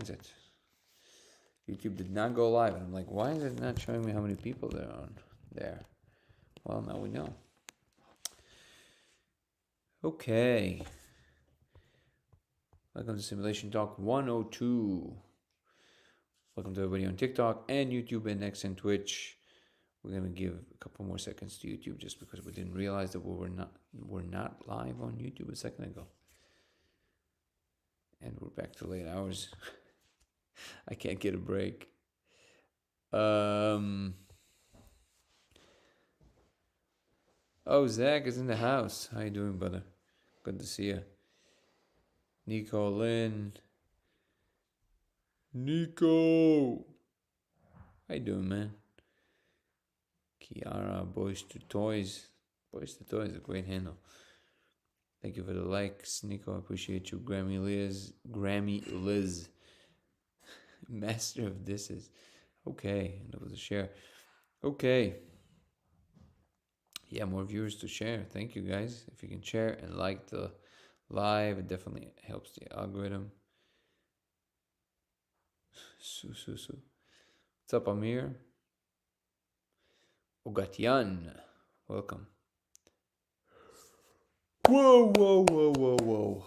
finds it. YouTube did not go live. And I'm like, why is it not showing me how many people there are on there? Well, now we know. Okay. Welcome to Simulation Talk 102. Welcome to everybody on TikTok and YouTube and X and Twitch. We're going to give a couple more seconds to YouTube just because we didn't realize that we're not live on YouTube a second ago. And we're back to late hours. I can't get a break. Oh, Zach is in the house. How you doing, brother? Good to see you. Nico Lynn. Nico! How you doing, man? Kiara, Boys to Toys. Boys to Toys, a great handle. Thank you for the likes, Nico. I appreciate you. Grammy Liz. Master of Disses. Okay, that was a share. Okay. Yeah, more viewers to share. Thank you, guys. If you can share and like the live, it definitely helps the algorithm. What's up, Amir? Ogatyan, welcome. Whoa.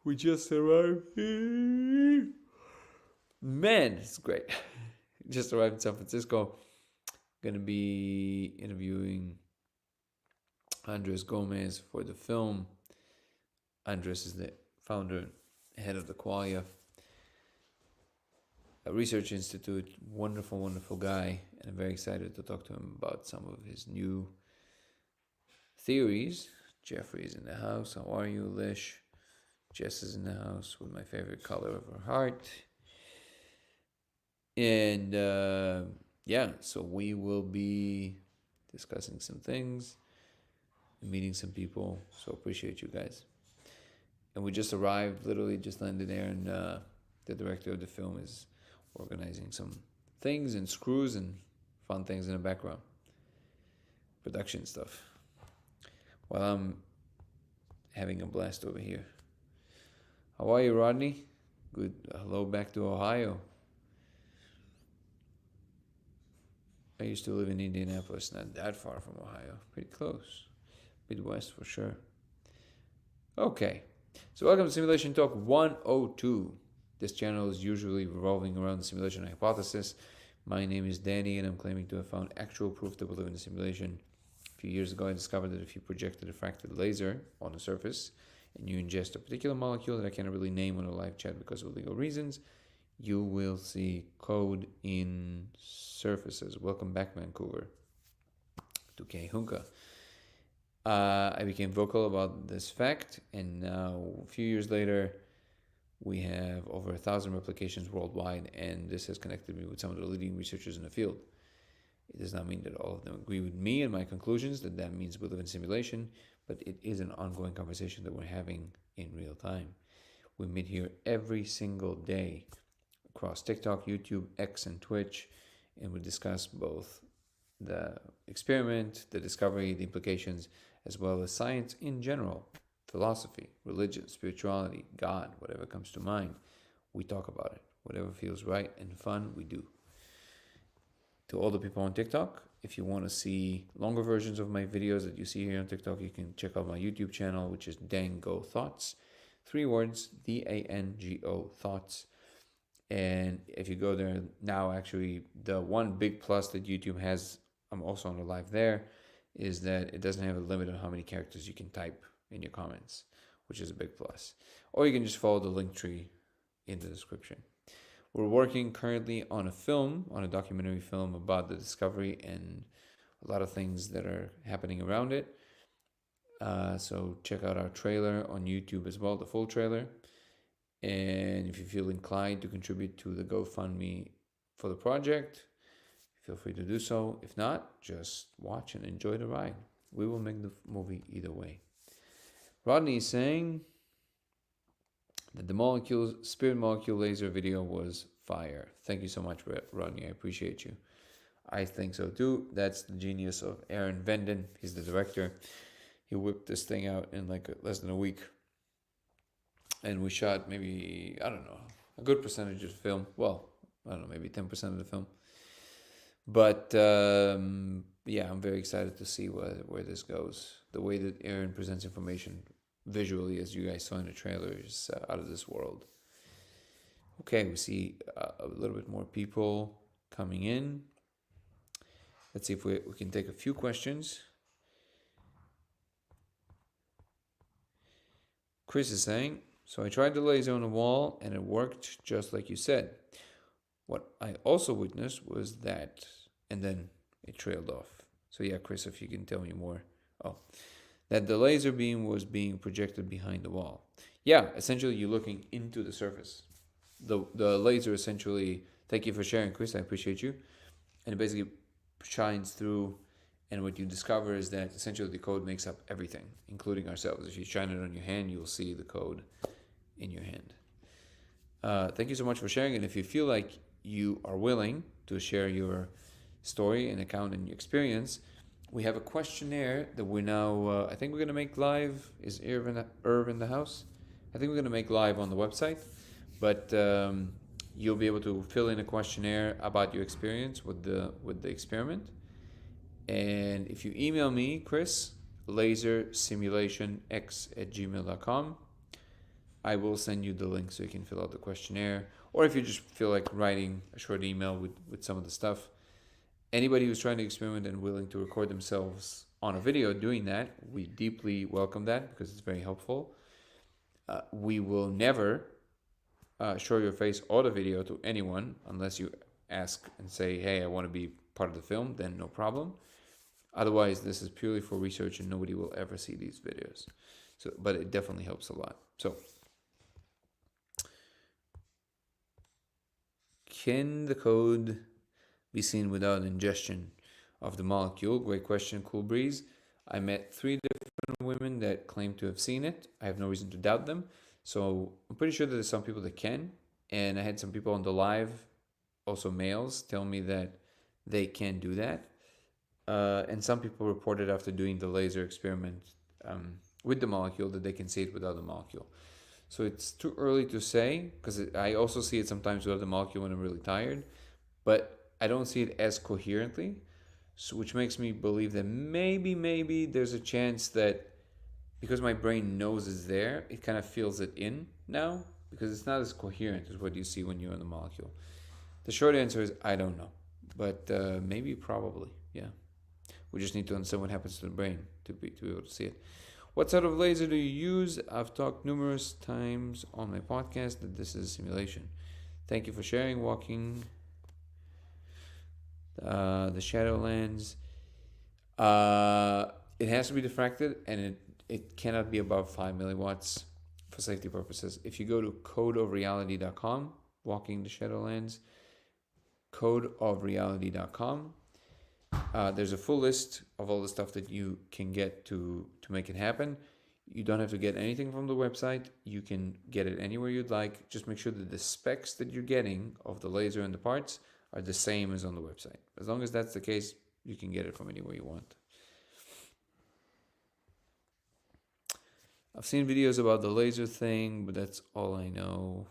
We just arrived here. Man, it's great. Just arrived in San Francisco. Gonna be interviewing Andres Gomez for the film. Andres is the founder, head of the Qualia Research Institute. Wonderful guy, and I'm very excited to talk to him about some of his new theories. Jeffrey is in the house. How are you, Lish? Jess is in the house with my favorite color of her heart. And so we will be discussing some things, meeting some people. So appreciate you guys. And we just arrived, literally just landed there, and the director of the film is organizing some things and screws and fun things in the background. Production stuff. While I'm having a blast over here. How are you, Rodney? Good. Hello back to Ohio. I used to live in Indianapolis, not that far from Ohio. Pretty close. Midwest for sure. Okay. So welcome to Simulation Talk 102. This channel is usually revolving around the simulation hypothesis. My name is Danny, and I'm claiming to have found actual proof that we live in a simulation. A few years ago, I discovered that if you project a diffracted laser on a surface and you ingest a particular molecule that I cannot really name on a live chat because of legal reasons, you will see code in surfaces. Welcome back, Vancouver, to K. Hunka. I became vocal about this fact, and now a few years later, we have over 1,000 replications worldwide, and this has connected me with some of the leading researchers in the field. It does not mean that all of them agree with me and my conclusions, that means we live in simulation, but it is an ongoing conversation that we're having in real time. We meet here every single day across TikTok, YouTube, X, and Twitch, and we discuss both the experiment, the discovery, the implications, as well as science in general, philosophy, religion, spirituality, God, whatever comes to mind. We talk about it. Whatever feels right and fun, we do. To all the people on TikTok, if you want to see longer versions of my videos that you see here on TikTok, you can check out my YouTube channel, which is Dango Thoughts. 3 words, DANGO Thoughts. And if you go there now, actually, the one big plus that YouTube has, I'm also on the live there, is that it doesn't have a limit on how many characters you can type in your comments, which is a big plus. Or you can just follow the link tree in the description. We're working currently on a documentary film about the discovery and a lot of things that are happening around it. So check out our trailer on YouTube as well, the full trailer. And if you feel inclined to contribute to the GoFundMe for the project, feel free to do so. If not, just watch and enjoy the ride. We will make the movie either way. Rodney is saying that the spirit molecule laser video was fire. Thank you so much, Rodney. I appreciate you. I think so too. That's the genius of Aaron Venden. He's the director. He whipped this thing out in like less than a week. And we shot maybe, I don't know, a good percentage of the film. Well, I don't know, maybe 10% of the film. But yeah, I'm very excited to see where this goes. The way that Aaron presents information visually, as you guys saw in the trailer, is out of this world. Okay, we see a little bit more people coming in. Let's see if we can take a few questions. Chris is saying, so I tried the laser on the wall and it worked just like you said. What I also witnessed was that, and then it trailed off. So yeah, Chris, if you can tell me more. Oh, that the laser beam was being projected behind the wall. Yeah, essentially you're looking into the surface. The laser essentially, thank you for sharing, Chris, I appreciate you. And it basically shines through, and what you discover is that essentially the code makes up everything, including ourselves. If you shine it on your hand, you'll see the code in your hand. Thank you so much for sharing. And if you feel like you are willing to share your story and account and your experience, we have a questionnaire that we're now, I think we're going to make live. Is Irv in the house? I think we're going to make live on the website. But you'll be able to fill in a questionnaire about your experience with the experiment. And if you email me, Chris, lasersimulationx@gmail.com, I will send you the link so you can fill out the questionnaire. Or if you just feel like writing a short email with some of the stuff. Anybody who's trying to experiment and willing to record themselves on a video doing that, we deeply welcome that because it's very helpful. We will never show your face or the video to anyone unless you ask and say, hey, I want to be part of the film, then no problem. Otherwise, this is purely for research and nobody will ever see these videos. So, but it definitely helps a lot. So, can the code be seen without ingestion of the molecule? Great question, Cool Breeze. I met 3 different women that claim to have seen it. I have no reason to doubt them. So I'm pretty sure that there's some people that can. And I had some people on the live, also males, tell me that they can do that. And some people reported after doing the laser experiment with the molecule that they can see it without the molecule. So it's too early to say, because I also see it sometimes without the molecule when I'm really tired, but I don't see it as coherently, so which makes me believe that maybe there's a chance that because my brain knows it's there, it kind of fills it in now, because it's not as coherent as what you see when you're in the molecule. The short answer is I don't know, but maybe, probably, yeah. We just need to understand what happens to the brain to be able to see it. What sort of laser do you use? I've talked numerous times on my podcast that this is a simulation. Thank you for sharing. Walking the Shadowlands. It has to be diffracted, and it cannot be above 5 milliwatts for safety purposes. If you go to codeofreality.com, Walking the Shadowlands, codeofreality.com, there's a full list of all the stuff that you can get to make it happen. You don't have to get anything from the website. You can get it anywhere you'd like. Just make sure that the specs that you're getting of the laser and the parts are the same as on the website. As long as that's the case, you can get it from anywhere you want. I've seen videos about the laser thing, but that's all I know.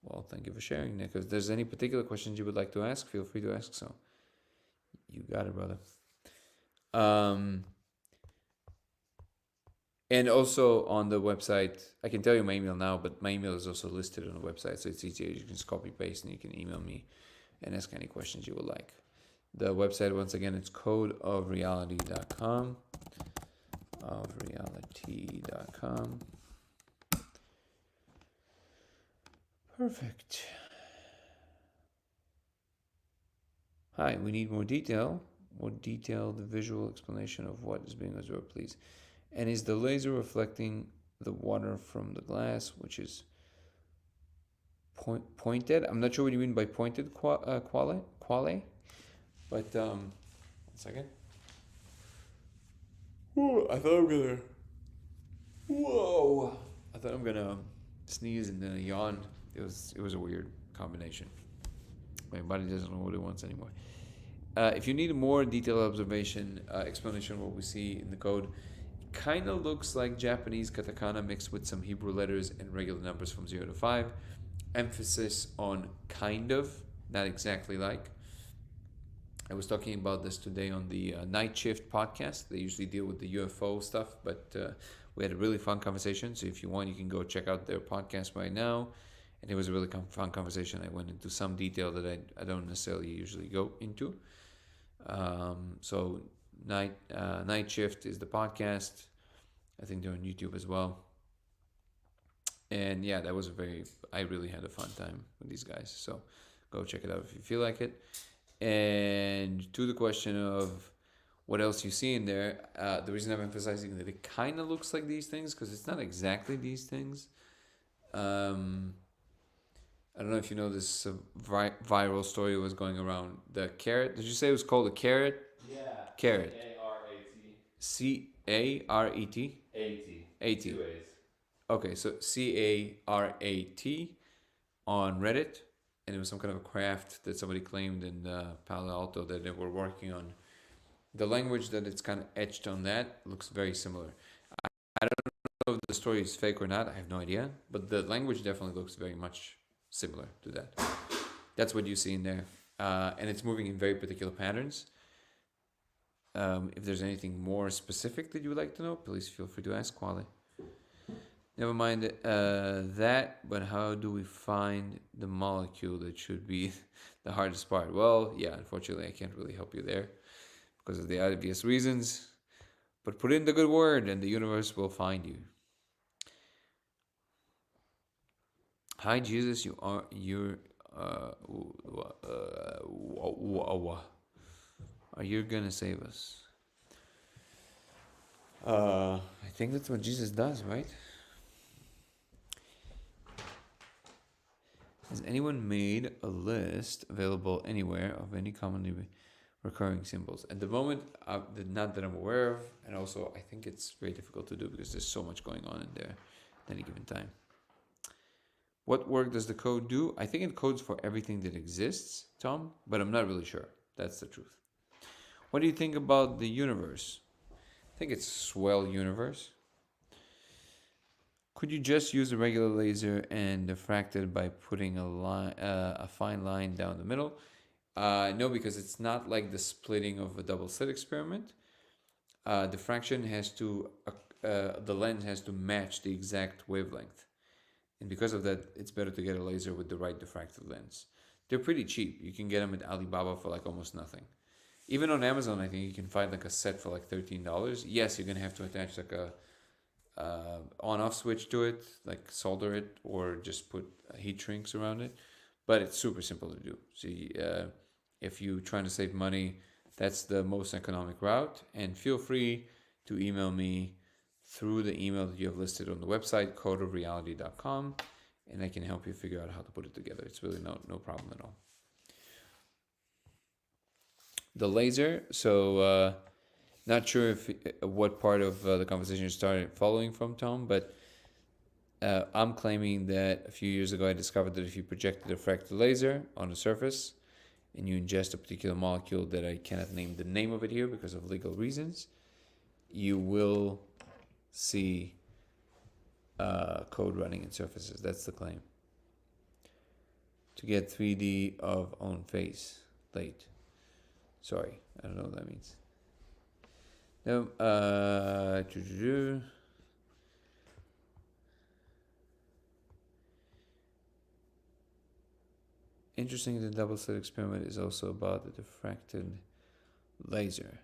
Well, thank you for sharing, Nick. If there's any particular questions you would like to ask, feel free to ask so. You got it, brother. And also on the website, I can tell you my email now, but my email is also listed on the website, so it's easier. You can just copy paste and you can email me and ask any questions you would like. The website, once again, it's codeofreality.com. Ofreality.com. Perfect. Hi, we need more detailed visual explanation of what is being observed, please. And is the laser reflecting the water from the glass, which is pointed? I'm not sure what you mean by pointed, quale, but one second. Ooh, I thought I'm gonna sneeze and then yawn. It was a weird combination. My body doesn't know what it wants anymore. If you need a more detailed explanation of what we see in the code, it kind of looks like Japanese katakana mixed with some Hebrew letters and regular numbers from 0 to 5. emphasis on kind of, not exactly like. I was talking about this today on the Night Shift podcast. They usually deal with the UFO stuff, but we had a really fun conversation. So if you want, you can go check out their podcast right now. And it was a really fun conversation. I went into some detail that I don't necessarily usually go into. So Night Shift is the podcast. I think they're on YouTube as well. And yeah, that was I really had a fun time with these guys. So go check it out if you feel like it. And to the question of what else you see in there, the reason I'm emphasizing that it kind of looks like these things, because it's not exactly these things. I don't know if you know this viral story was going around. The carrot. Did you say it was called a carrot? Yeah. Carrot. C-A-R-A-T. C-A-R-E-T? A-T. A-T. 2 A's. Okay, so C-A-R-A-T on Reddit. And it was some kind of a craft that somebody claimed in Palo Alto that they were working on. The language that it's kind of etched on that looks very similar. I don't know if the story is fake or not. I have no idea. But the language definitely looks very much similar to that. That's what you see in there. And it's moving in very particular patterns. If there's anything more specific that you would like to know, please feel free to ask, Wally. Never mind that, but how do we find the molecule that should be the hardest part? Well, yeah, unfortunately, I can't really help you there because of the obvious reasons. But put in the good word and the universe will find you. Hi, Jesus, are you gonna save us? I think that's what Jesus does, right? Has anyone made a list available anywhere of any commonly recurring symbols? At the moment, not that I'm aware of, and also I think it's very difficult to do because there's so much going on in there at any given time. What work does the code do? I think it codes for everything that exists, Tom, but I'm not really sure. That's the truth. What do you think about the universe? I think it's a swell universe. Could you just use a regular laser and diffract it by putting a fine line down the middle? No, because it's not like the splitting of a double slit experiment. Diffraction has to, the lens has to match the exact wavelength. And because of that, it's better to get a laser with the right diffractive lens. They're pretty cheap. You can get them at Alibaba for like almost nothing. Even on Amazon, I think you can find like a set for like $13. Yes, you're gonna have to attach like a on-off switch to it, like solder it, or just put heat shrinks around it. But it's super simple to do. See, if you're trying to save money, that's the most economic route. And feel free to email me through the email that you have listed on the website, codeofreality.com, and I can help you figure out how to put it together. It's really no problem at all. The laser, so not sure if what part of the conversation you started following from, Tom, but I'm claiming that a few years ago I discovered that if you project a diffracted laser on a surface and you ingest a particular molecule that I cannot name the name of it here because of legal reasons, you will see code running in surfaces. That's the claim. To get 3D of own face. Late. Sorry, I don't know what that means. No, interesting, the double slit experiment is also about the diffracted laser.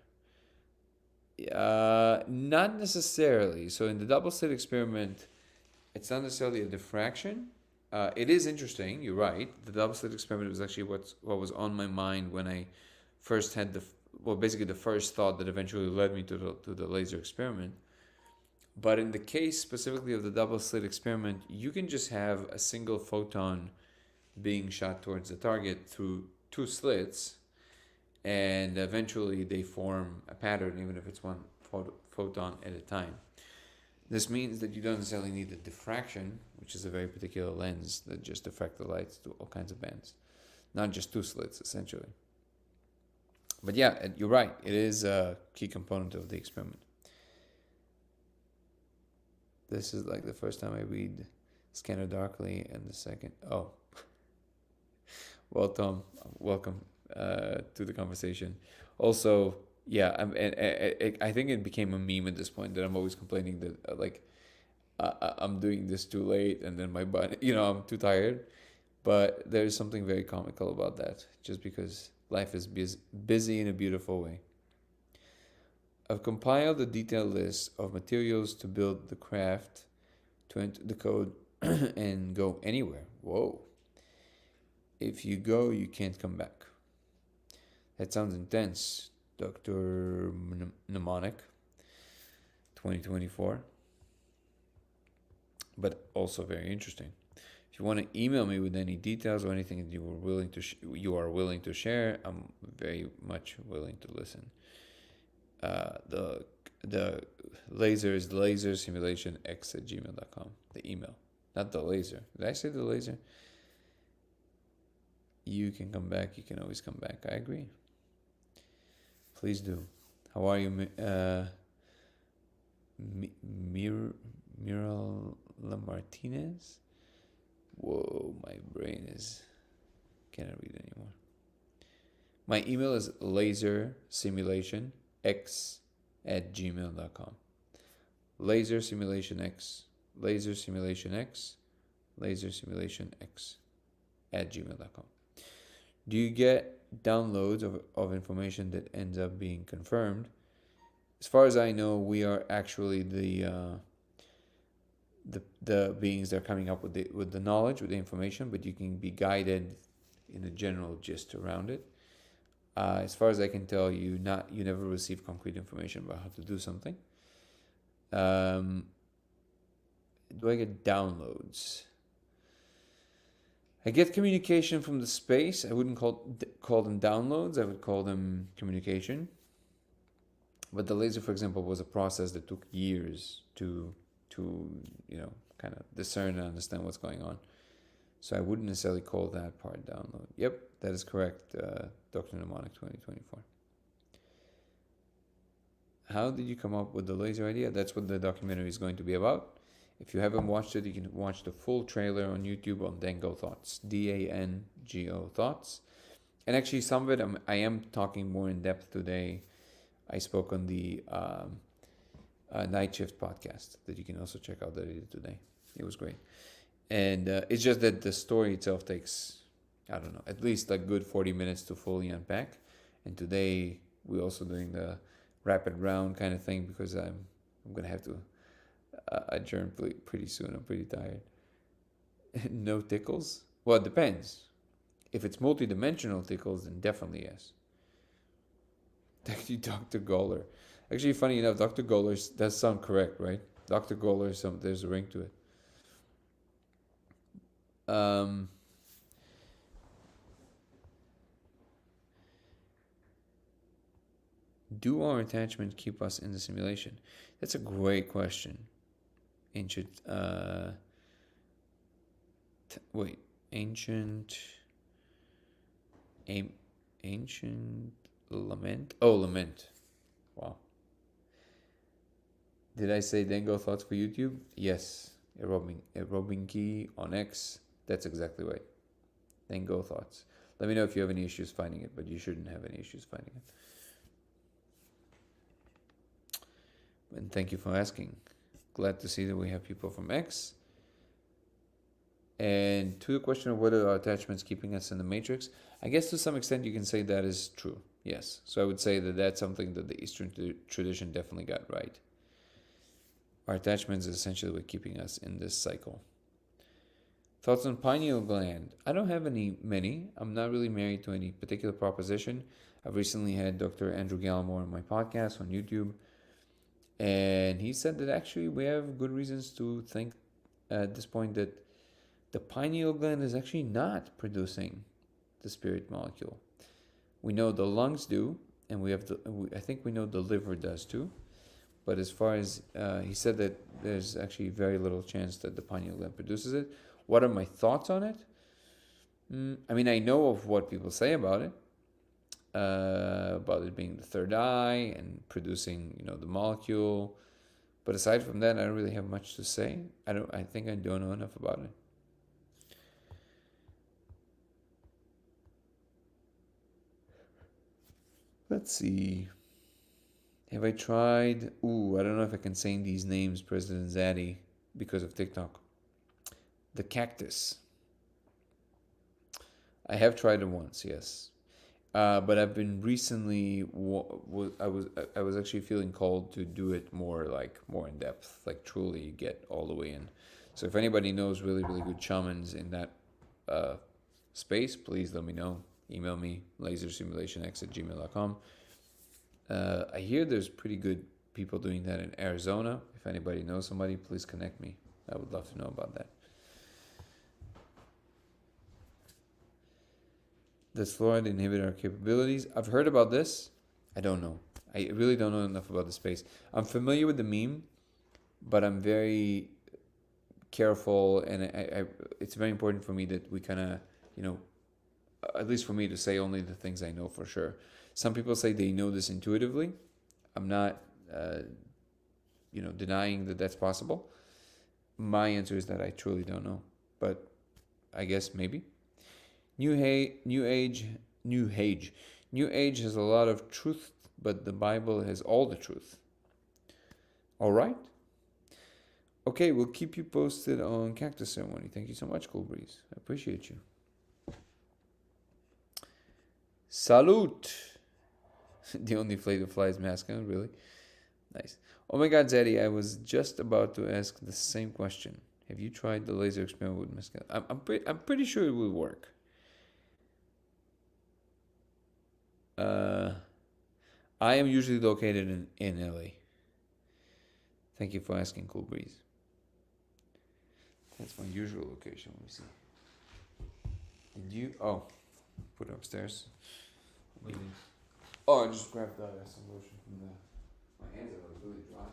Not necessarily. So in the double slit experiment, it's not necessarily a diffraction. It is interesting. You're right. The double slit experiment was actually what was on my mind when I first had basically the first thought that eventually led me to the laser experiment. But in the case specifically of the double slit experiment, you can just have a single photon being shot towards the target through two slits, and eventually they form a pattern, even if it's one photon at a time. This means that you don't necessarily need a diffraction, which is a very particular lens that just diffracts the lights to all kinds of bands, not just two slits, essentially. But yeah, you're right. It is a key component of the experiment. This is like the first time I read Scanner Darkly, and the second... Oh, Well, Tom, welcome to the conversation. Also, yeah, I think it became a meme at this point that I'm always complaining that I'm doing this too late and then my body, I'm too tired. But there's something very comical about that, just because life is busy in a beautiful way. I've compiled a detailed list of materials to build the craft, to enter the code, and go anywhere. Whoa. If you go, you can't come back. That sounds intense, Dr. Mnemonic 2024, but also very interesting. If you want to email me with any details or anything that you are willing to share, I'm very much willing to listen. The laser is lasersimulationx@gmail.com. The email, not the laser. Did I say the laser? You can come back. You can always come back. I agree. Please do. How are you, Mirala Martinez? Whoa, my brain cannot read anymore. My email is lasersimulationx@gmail.com. Lasersimulationx, lasersimulationx@gmail.com. Do you get downloads of information that ends up being confirmed? As far as I know, we are actually the beings that are coming up with the knowledge, with the information, but you can be guided in a general gist around it. As far as I can tell, you never receive concrete information about how to do something. Do I get downloads? I get communication from the space. I wouldn't call them downloads. I would call them communication. But the laser, for example, was a process that took years to kind of discern and understand what's going on. So I wouldn't necessarily call that part download. Yep, that is correct, Dr. Mnemonic 2024. How did you come up with the laser idea? That's what the documentary is going to be about. If you haven't watched it, you can watch the full trailer on YouTube on Dango Thoughts, DANGO Thoughts. And actually, some of it I am talking more in depth today. I spoke on the Night Shift podcast that you can also check out that I did today. It was great. And it's just that the story itself takes, I don't know, at least a good 40 minutes to fully unpack. And today we're also doing the rapid round kind of thing because I'm going to have to adjourn pretty soon. I'm pretty tired. No tickles? Well, it depends. If it's multi-dimensional tickles, then definitely yes. Thank you, Dr. Goller. Actually, funny enough, Dr. Goller does sound correct, right? Dr. Goller, there's a ring to it. Do our attachments keep us in the simulation? That's a great question. Ancient lament. Oh, lament. Wow. Did I say Dango Thoughts for YouTube? Yes. Erobinki on X. That's exactly right. Dango Thoughts. Let me know if you have any issues finding it, but you shouldn't have any issues finding it. And thank you for asking. Glad to see that we have people from X. And to the question of whether our attachments keeping us in the matrix, I guess to some extent you can say that is true. Yes. So I would say that that's something that the Eastern tradition definitely got right. Our attachments is essentially what keeping us in this cycle. Thoughts on pineal gland? I don't have many. I'm not really married to any particular proposition. I've recently had Dr. Andrew Gallimore on my podcast on YouTube. And he said that actually we have good reasons to think at this point that the pineal gland is actually not producing the spirit molecule. We know the lungs do, and I think we know the liver does too. But as far as he said that there's actually very little chance that the pineal gland produces it. What are my thoughts on it? I mean, I know of what people say about it being the third eye and producing, the molecule. But aside from that, I don't really have much to say. I think I don't know enough about it. Let's see. Have I tried? Ooh, I don't know if I can say these names, President Zaddy, because of TikTok. The cactus. I have tried it once, yes. But I've been recently. I was actually feeling called to do it more more in depth, like truly get all the way in. So if anybody knows really good shamans in that space, please let me know. Email me lasersimulationx@gmail.com. I hear there's pretty good people doing that in Arizona. If anybody knows somebody, please connect me. I would love to know about that. Does fluoride inhibit our capabilities? I've heard about this. I don't know. I really don't know enough about the space. I'm familiar with the meme, but I'm very careful, and it's very important for me that we kind of, at least for me, to say only the things I know for sure. Some people say they know this intuitively. I'm not, denying that that's possible. My answer is that I truly don't know, but I guess maybe. New Age has a lot of truth, but the Bible has all the truth. All right. Okay, we'll keep you posted on Cactus Ceremony. Thank you so much, Cool Breeze. I appreciate you. Salute. The only flay that flies masculine, really. Nice. Oh my God, Zaddy, I was just about to ask the same question. Have you tried the laser experiment with masculine? I'm pretty sure it will work. I am usually located in LA. Thank you for asking, Cool Breeze. That's my usual location. Let me see. Did you? Oh, put it upstairs. Oh, I just grabbed some lotion from the. My hands are really dry.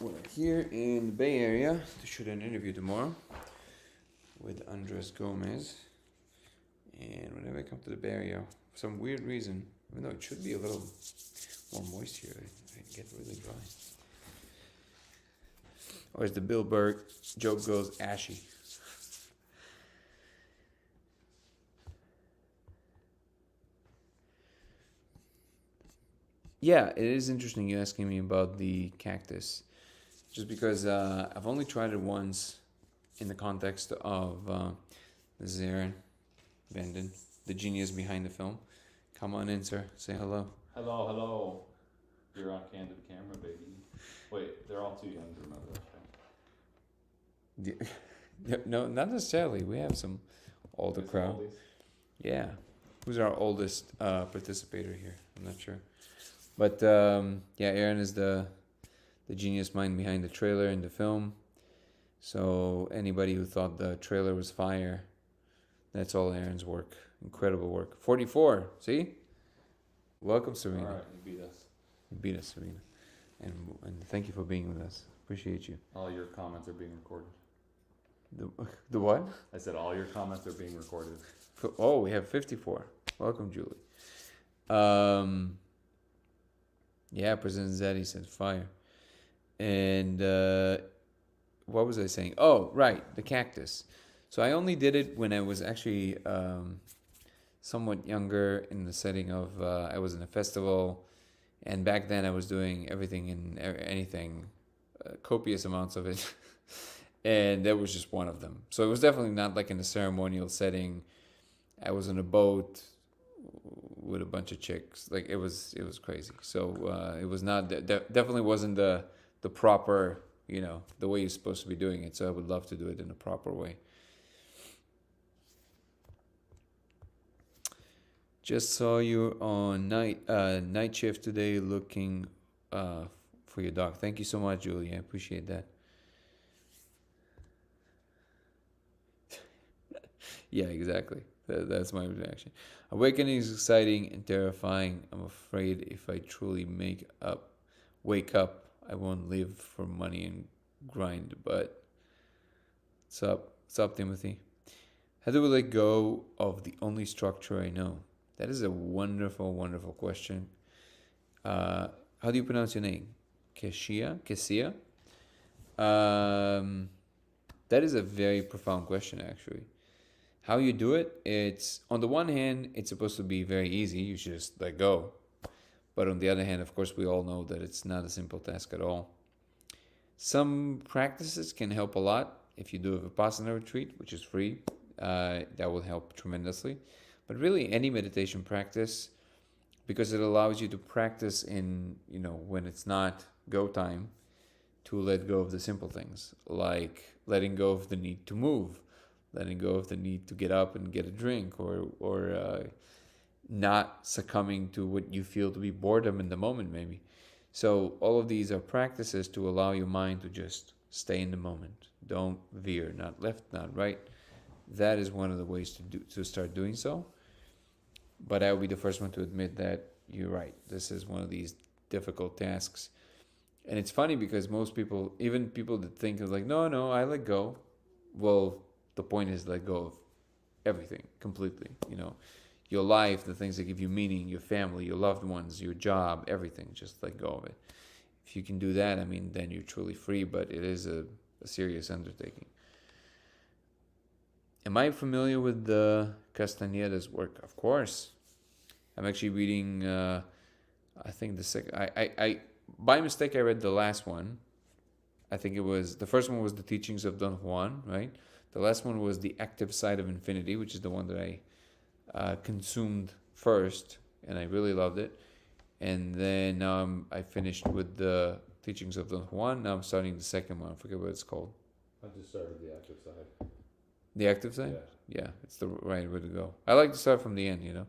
We're here in the Bay Area to shoot an interview tomorrow with Andres Gomez. And whenever I come to the Bay Area, for some weird reason, even though it should be a little more moist here, I get really dry. Or as the Bill Burr joke goes, ashy. Yeah, it is interesting you asking me about the cactus. Just because I've only tried it once in the context of Zarin Vanden, the genius behind the film. Come on in, sir. Say hello. Hello. You're on candid camera, baby. Wait, they're all too young to remember that show. No, not necessarily. We have some older crowd. Yeah. Who's our oldest participator here? I'm not sure. But Aaron is the genius mind behind the trailer and the film. So anybody who thought the trailer was fire, that's all Aaron's work. Incredible work. 44. See? Welcome, Serena. All right, you beat us. You beat us, Serena. And thank you for being with us. Appreciate you. All your comments are being recorded. The what? I said all your comments are being recorded. Oh, we have 54. Welcome, Julie. Yeah, President Zaddy said fire. And what was I saying? Oh, right, the cactus. So I only did it when I was actually somewhat younger, in the setting of I was in a festival, and back then I was doing everything and anything, copious amounts of it, and that was just one of them. So it was definitely not like in a ceremonial setting. I was on a boat with a bunch of chicks. Like it was crazy. So it was not definitely wasn't the proper, the way you're supposed to be doing it. So I would love to do it in a proper way. Just saw you on night shift today, looking for your dog. Thank you so much, Julie. I appreciate that. Yeah, exactly. That's my reaction. Awakening is exciting and terrifying. I'm afraid if I truly wake up, I won't live for money and grind. But what's up? What's up, Timothy? How do we let go of the only structure I know? That is a wonderful, wonderful question. How do you pronounce your name? Kesia? That is a very profound question, actually. How you do it? It's on the one hand, it's supposed to be very easy. You should just let go. But on the other hand, of course, we all know that it's not a simple task at all. Some practices can help a lot. If you do a Vipassana retreat, which is free, that will help tremendously. But really, any meditation practice, because it allows you to practice in, when it's not go time, to let go of the simple things, like letting go of the need to move, letting go of the need to get up and get a drink, or not succumbing to what you feel to be boredom in the moment, maybe. So all of these are practices to allow your mind to just stay in the moment. Don't veer, not left, not right. That is one of the ways to start doing so. But I will be the first one to admit that you're right. This is one of these difficult tasks. And it's funny because most people, even people that think of like, no, I let go. Well, the point is let go of everything completely. Your life, the things that give you meaning, your family, your loved ones, your job, everything. Just let go of it. If you can do that, then you're truly free. But it is a serious undertaking. Am I familiar with Castaneda's work? Of course. I'm actually reading, I think the second, I by mistake, I read the last one. I think it was, the first one was The Teachings of Don Juan, right? The last one was The Active Side of Infinity, which is the one that I consumed first, and I really loved it. And then now I finished with The Teachings of Don Juan. Now I'm starting the second one. I forget what it's called. I just started The Active Side. The active side? Yeah. Yeah, it's the right way to go. I like to start from the end, You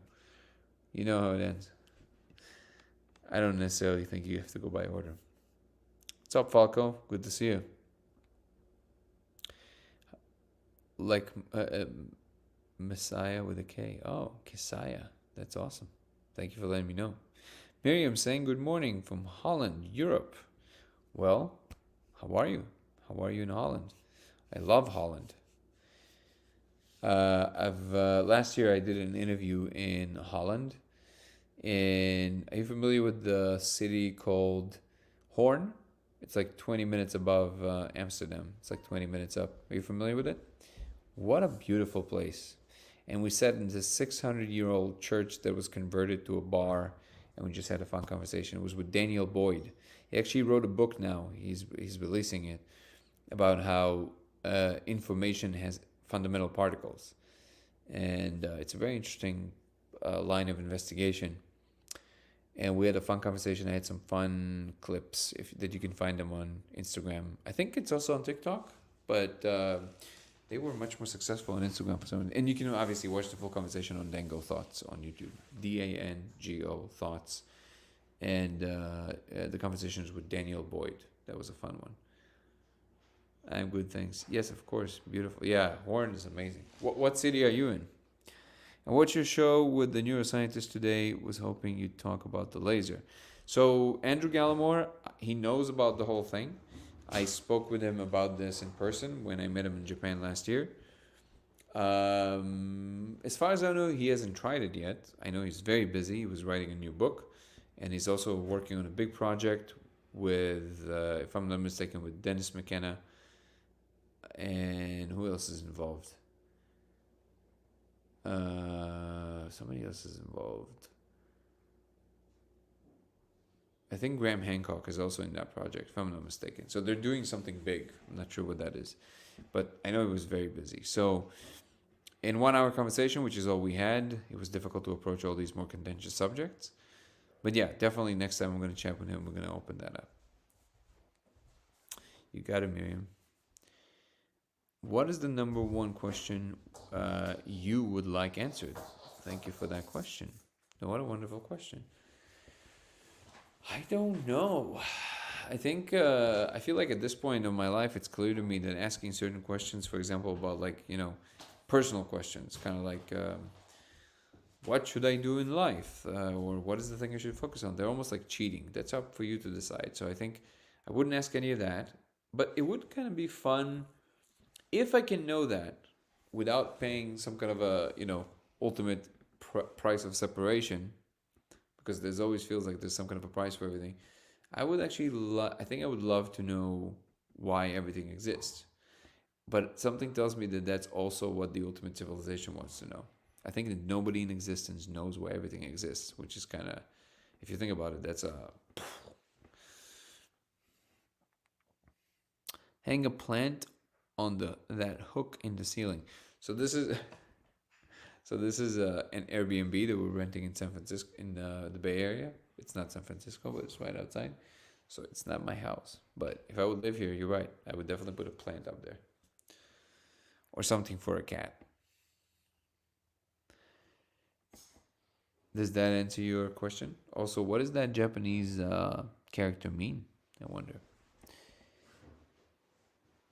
know how it ends. I don't necessarily think you have to go by order. What's up, Falco? Good to see you. Like Messiah with a K. Oh, Kesaya. That's awesome. Thank you for letting me know. Miriam saying good morning from Holland, Europe. Well, how are you? How are you in Holland? I love Holland. Last year I did an interview in Holland. And are you familiar with the city called Hoorn? It's like 20 minutes above Amsterdam. It's like 20 minutes up. Are you familiar with it? What a beautiful place. And we sat in this 600-year-old church that was converted to a bar, and we just had a fun conversation. It was with Daniel Boyd. He actually wrote a book now. He's releasing it about how information has fundamental particles. And it's a very interesting line of investigation. And we had a fun conversation. I had some fun clips that you can find them on Instagram. I think it's also on TikTok, but they were much more successful on Instagram for some reason. And you can obviously watch the full conversation on Dango Thoughts on YouTube. DANGO Thoughts. And the conversations with Daniel Boyd. That was a fun one. I'm good, thanks. Yes, of course. Beautiful. Yeah, Warren is amazing. What city are you in? And what's your show with the neuroscientist today? Was hoping you'd talk about the laser. So Andrew Gallimore, he knows about the whole thing. I spoke with him about this in person when I met him in Japan last year. As far as I know, he hasn't tried it yet. I know he's very busy. He was writing a new book. And he's also working on a big project with, if I'm not mistaken, with Dennis McKenna. And who else is involved? Somebody else is involved. I think Graham Hancock is also in that project, if I'm not mistaken. So they're doing something big. I'm not sure what that is. But I know he was very busy. So in 1 hour conversation, which is all we had, it was difficult to approach all these more contentious subjects. But yeah, definitely next time I'm going to chat with him, we're going to open that up. You got it, Miriam. What is the number one question you would like answered? Thank you for that question. What a wonderful question. I don't know. I think, I feel like at this point in my life, it's clear to me that asking certain questions, for example, about personal questions, kind of like, what should I do in life? Or what is the thing I should focus on? They're almost like cheating. That's up for you to decide. So I think I wouldn't ask any of that. But it would kind of be fun if I can know that without paying some kind of a, ultimate price of separation, because there's always feels like there's some kind of a price for everything. I would actually, I think I would love to know why everything exists. But something tells me that that's also what the ultimate civilization wants to know. I think that nobody in existence knows why everything exists, which is kind of, if you think about it, that's a hang a plant on that hook in the ceiling. So this is an Airbnb that we're renting in San Francisco, in the Bay Area. It's not San Francisco, but it's right outside. So it's not my house. But if I would live here, you're right. I would definitely put a plant up there or something for a cat. Does that answer your question? Also, what does that Japanese character mean? I wonder.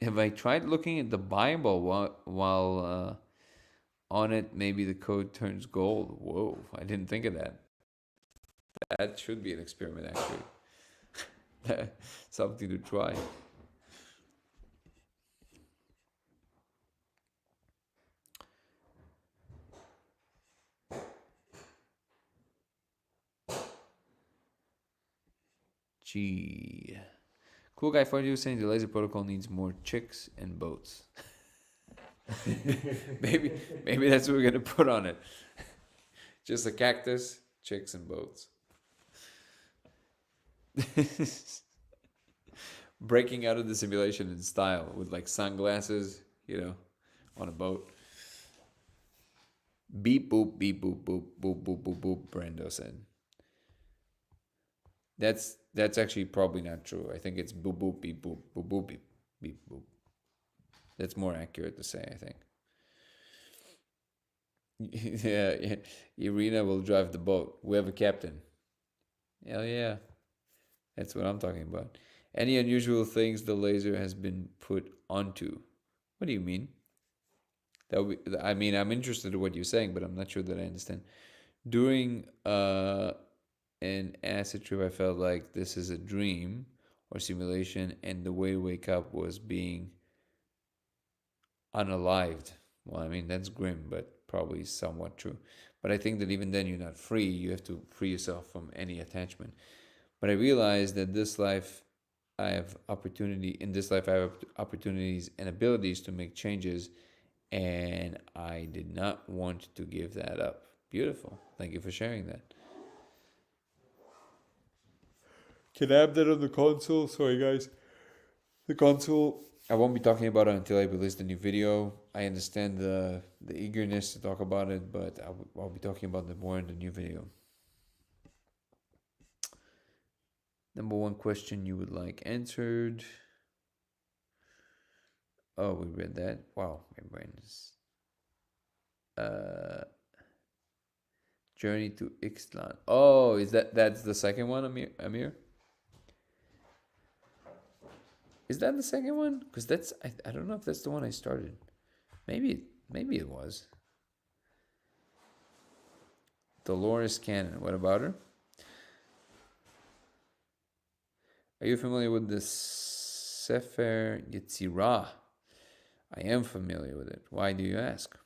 Have I tried looking at the Bible while on it? Maybe the code turns gold. Whoa, I didn't think of that. That should be an experiment, actually. Something to try. Gee. Cool guy 42 saying the laser protocol needs more chicks and boats. maybe that's what we're gonna put on it. Just a cactus, chicks and boats. Breaking out of the simulation in style with like sunglasses, on a boat. Beep boop beep boop boop boop boop boop boop. Brando said. That's actually probably not true. I think it's boop boop beep boop boop boop beep beep boop. That's more accurate to say, I think. Yeah, Irina will drive the boat. We have a captain. Hell yeah. That's what I'm talking about. Any unusual things the laser has been put onto? What do you mean? I mean, I'm interested in what you're saying, but I'm not sure that I understand. During an acid trip, I felt like this is a dream or simulation, and the way to wake up was being unalived. Well, I mean, that's grim, but probably somewhat true. But I think that even then, you're not free. You have to free yourself from any attachment. But I realized that in this life, I have opportunities and abilities to make changes, and I did not want to give that up. Beautiful. Thank you for sharing that. Can I have that on the console? Sorry, guys. The console, I won't be talking about it until I release the new video. I understand the eagerness to talk about it, but I'll be talking about it more in the new video. Number one question you would like answered. Oh, we read that. Wow, my brain is. Journey to Ixtlan. Oh, that's the second one, Amir? Is that the second one? Because I don't know if that's the one I started. Maybe it was. Dolores Cannon. What about her? Are you familiar with the Sefer Yetzirah? I am familiar with it. Why do you ask?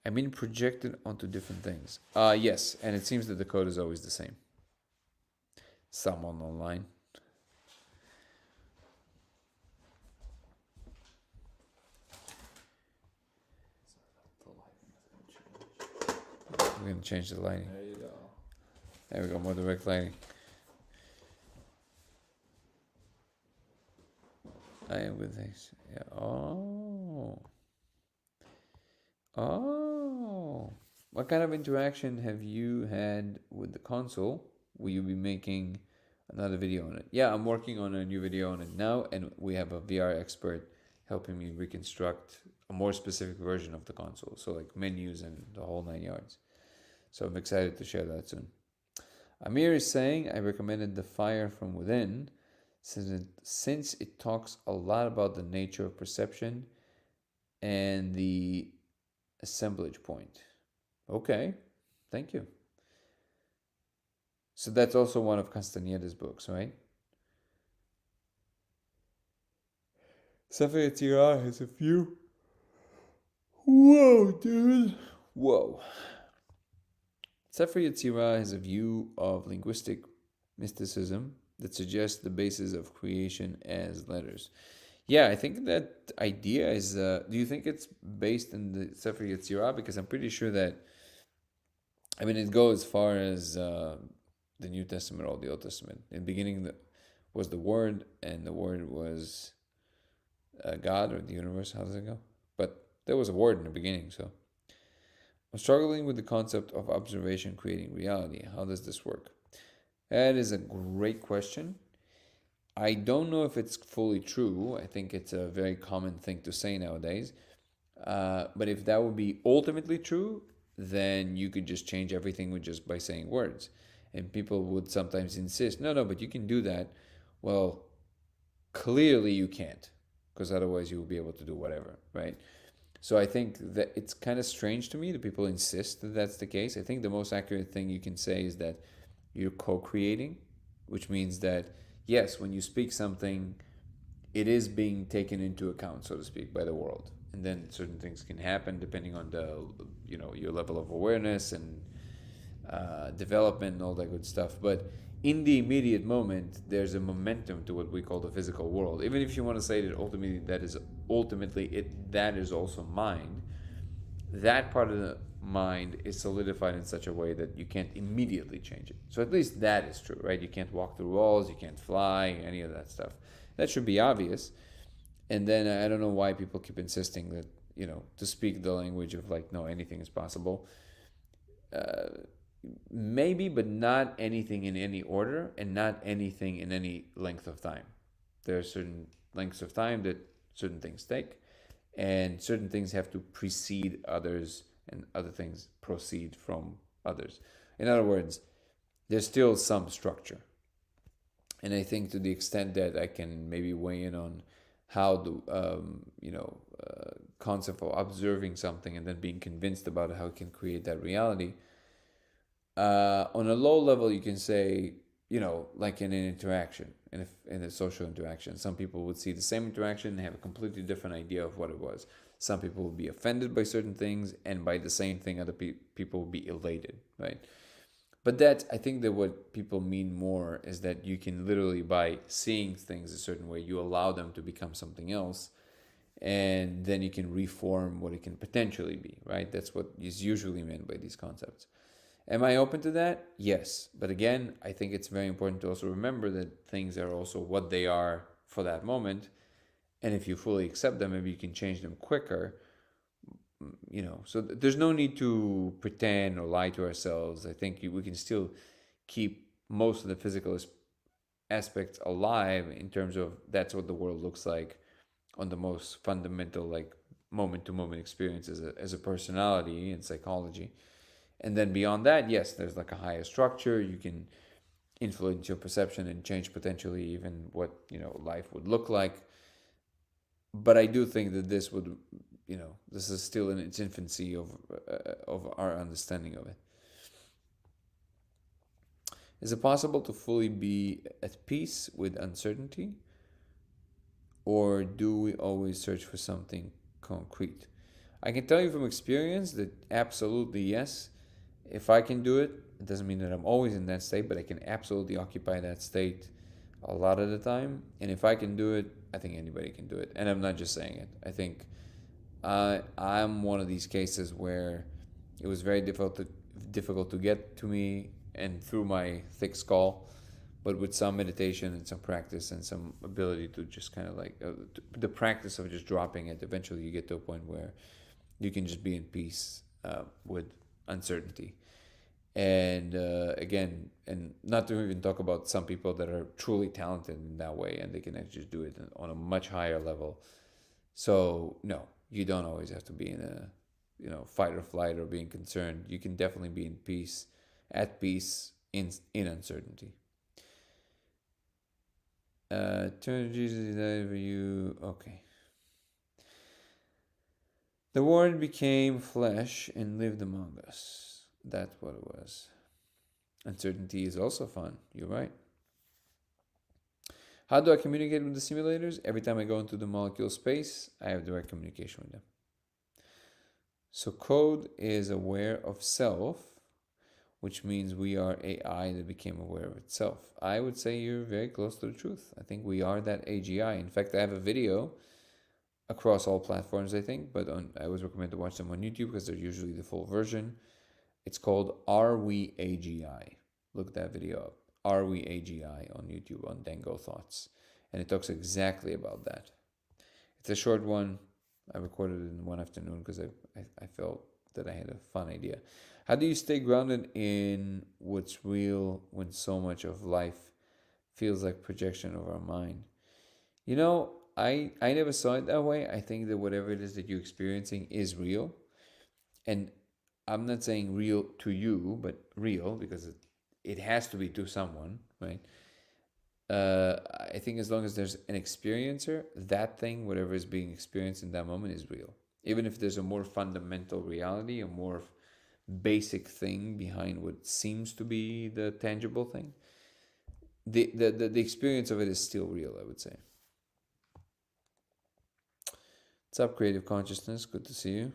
I mean projected onto different things. Yes, and it seems that the code is always the same. Someone online. We're gonna change the lighting. There you go. There we go, more direct lighting. I am with this. Yeah. Oh. What kind of interaction have you had with the console? Will you be making another video on it? Yeah, I'm working on a new video on it now, and we have a VR expert helping me reconstruct a more specific version of the console. So like menus and the whole 9 yards. So I'm excited to share that soon. Amir is saying I recommended The Fire from Within since it talks a lot about the nature of perception and the assemblage point. Okay, thank you. So that's also one of Castaneda's books, right? Sefer Yetzirah has a few. Whoa, dude. Whoa. Sefer Yetzirah has a view of linguistic mysticism that suggests the basis of creation as letters. Yeah, I think that idea is. Do you think it's based in the Sefer Yetzirah? Because I'm pretty sure that. I mean, it goes as far as the New Testament or the Old Testament. In the beginning, was the Word, and the Word was God or the universe. How does it go? But there was a Word in the beginning, so. I'm struggling with the concept of observation creating reality. How does this work? That is a great question. I don't know if it's fully true. I think it's a very common thing to say nowadays. But if that would be ultimately true, then you could just change everything with just by saying words. And people would sometimes insist, no, but you can do that. Well, clearly you can't, because otherwise you will be able to do whatever, right? So I think that it's kind of strange to me that people insist that that's the case. I think the most accurate thing you can say is that you're co-creating, which means that yes, when you speak something, it is being taken into account, so to speak, by the world, and then certain things can happen depending on the your level of awareness and development and all that good stuff. But in the immediate moment, there's a momentum to what we call the physical world. Even if you want to say that that is also mind, that part of the mind is solidified in such a way that you can't immediately change it. So at least that is true, right? You can't walk through walls, you can't fly, any of that stuff. That should be obvious. And then I don't know why people keep insisting that, to speak the language of like, no, anything is possible. Maybe, but not anything in any order and not anything in any length of time. There are certain lengths of time that certain things take, and certain things have to precede others, and other things proceed from others. In other words, there's still some structure. And I think to the extent that I can maybe weigh in on how the concept of observing something and then being convinced about how it can create that reality. On a low level, you can say, like in an interaction, in a social interaction, some people would see the same interaction and have a completely different idea of what it was. Some people will be offended by certain things, and by the same thing, other people will be elated, right? But that, I think that what people mean more is that you can literally, by seeing things a certain way, you allow them to become something else, and then you can reform what it can potentially be, right? That's what is usually meant by these concepts. Am I open to that? Yes. But again, I think it's very important to also remember that things are also what they are for that moment. And if you fully accept them, maybe you can change them quicker. So there's no need to pretend or lie to ourselves. I think we can still keep most of the physical aspects alive in terms of that's what the world looks like on the most fundamental, like moment to moment experience as a personality and psychology. And then beyond that, yes, there's like a higher structure. You can influence your perception and change potentially even what life would look like. But I do think that this is still in its infancy of our understanding of it. Is it possible to fully be at peace with uncertainty, or do we always search for something concrete? I can tell you from experience that absolutely yes. If I can do it, it doesn't mean that I'm always in that state, but I can absolutely occupy that state a lot of the time. And if I can do it, I think anybody can do it. And I'm not just saying it. I think I'm one of these cases where it was very difficult to get to me and through my thick skull, but with some meditation and some practice and some ability to just kind of like the practice of just dropping it, eventually you get to a point where you can just be in peace with uncertainty. And again, and not to even talk about some people that are truly talented in that way and they can actually just do it on a much higher level. So no, you don't always have to be in a fight or flight or being concerned. You can definitely be in peace, at peace in uncertainty. Turn to Jesus died for you. Okay. The Word became flesh and lived among us. That's what it was. Uncertainty is also fun. You're right. How do I communicate with the simulators? Every time I go into the molecule space, I have direct communication with them. So code is aware of self, which means we are AI that became aware of itself. I would say you're very close to the truth. I think we are that AGI. In fact, I have a video across all platforms, I think, but I always recommend to watch them on YouTube because they're usually the full version. It's called Are We AGI? Look that video up. Are We AGI on YouTube on Dango Thoughts. And it talks exactly about that. It's a short one. I recorded it in one afternoon because I felt that I had a fun idea. How do you stay grounded in what's real when so much of life feels like projection of our mind? You know, I never saw it that way. I think that whatever it is that you're experiencing is real. And I'm not saying real to you, but real because it has to be to someone, right? I think as long as there's an experiencer, that thing, whatever is being experienced in that moment, is real. Even if there's a more fundamental reality, a more basic thing behind what seems to be the tangible thing, the experience of it is still real, I would say. What's up, Creative Consciousness? Good to see you.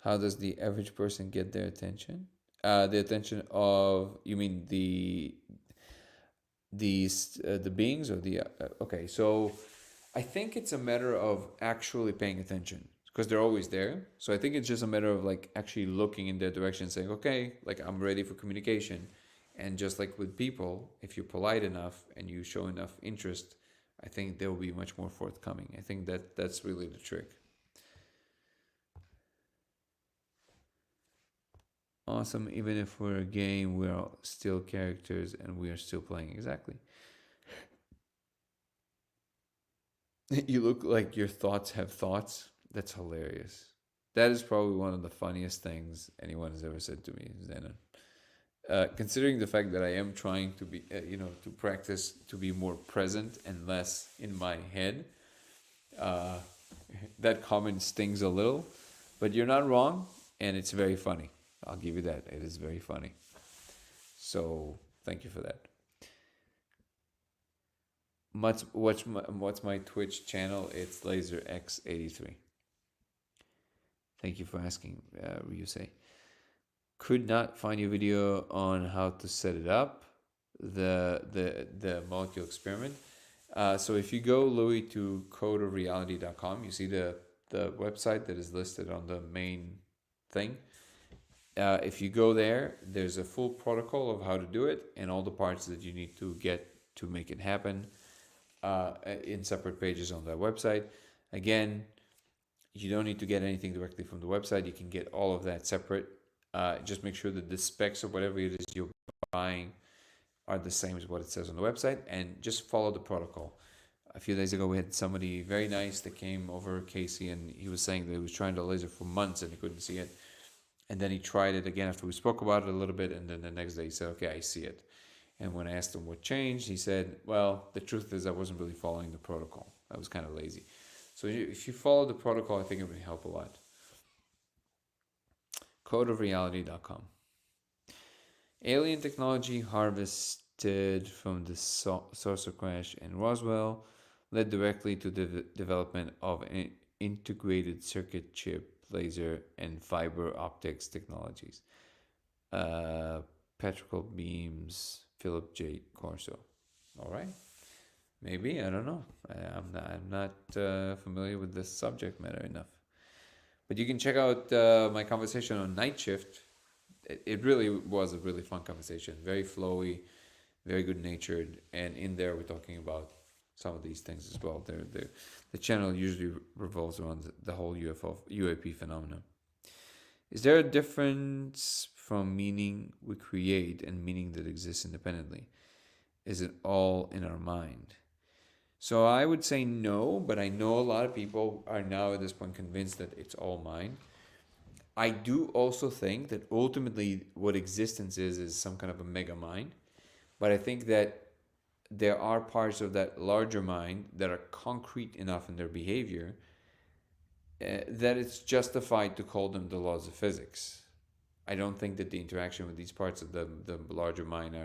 How does the average person get their attention? The attention of, you mean the beings or the okay, so I think it's a matter of actually paying attention because they're always there. So I think it's just a matter of like actually looking in their direction, saying, okay, like I'm ready for communication. And just like with people, if you're polite enough and you show enough interest, I think they'll be much more forthcoming. I think that's really the trick. Awesome. Even if we're a game, we're still characters and we are still playing. Exactly. You look like your thoughts have thoughts. That's hilarious. That is probably one of the funniest things anyone has ever said to me, Zenon. Considering the fact that I am trying to be, to practice to be more present and less in my head, uh, that comment stings a little, but you're not wrong, and it's very funny. I'll give you that. It is very funny. So thank you for that. What's my Twitch channel? It's LaserX83. Thank you for asking, Ryusei. Could not find your video on how to set it up, the molecule experiment. So if you go, Louis, to codeofreality.com, you see the website that is listed on the main thing. If you go there, there's a full protocol of how to do it and all the parts that you need to get to make it happen in separate pages on that website. Again, you don't need to get anything directly from the website. You can get all of that separate. Just make sure that the specs of whatever it is you're buying are the same as what it says on the website, and just follow the protocol. A few days ago, we had somebody very nice that came over, Casey, and he was saying that he was trying to laser for months and he couldn't see it. And then he tried it again after we spoke about it a little bit, and then the next day he said, okay, I see it. And when I asked him what changed, he said, well, the truth is I wasn't really following the protocol. I was kind of lazy. So if you follow the protocol, I think it would help a lot. Codeofreality.com. Alien technology harvested from the saucer crash in Roswell led directly to the development of an integrated circuit chip, laser, and fiber optics technologies. Petrichor beams, Philip J. Corso. All right. Maybe, I don't know. I'm not familiar with this subject matter enough. But you can check out my conversation on Night Shift. It really was a really fun conversation. Very flowy, very good natured. And in there, we're talking about some of these things as well. The channel usually revolves around the whole UAP phenomenon. Is there a difference from meaning we create and meaning that exists independently? Is it all in our mind? So I would say no, but I know a lot of people are now at this point convinced that it's all mind. I do also think that ultimately what existence is some kind of a mega mind. But I think that there are parts of that larger mind that are concrete enough in their behavior that it's justified to call them the laws of physics. I don't think that the interaction with these parts of the larger mind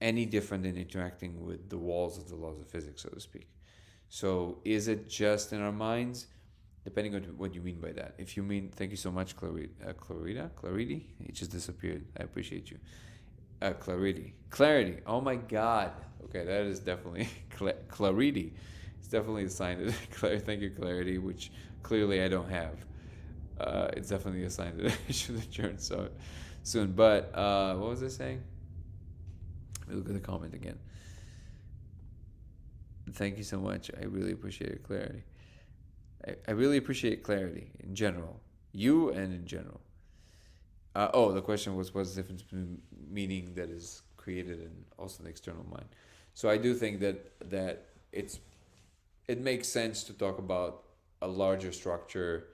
any different than interacting with the walls of the laws of physics, so to speak. So is it just in our minds? Depending on what you mean by that. If you mean, thank you so much, Clarity, it just disappeared. I appreciate you. Clarity. Oh my God. Okay, that is definitely Clarity. It's definitely a sign that thank you, Clarity, which clearly I don't have. It's definitely a sign that I should adjourn so soon. But what was I saying? Let me look at the comment again. Thank you so much. I really appreciate your clarity. I really appreciate clarity in general. You and in general. The question was what's the difference between meaning that is created and also the external mind. So I do think that it makes sense to talk about a larger structure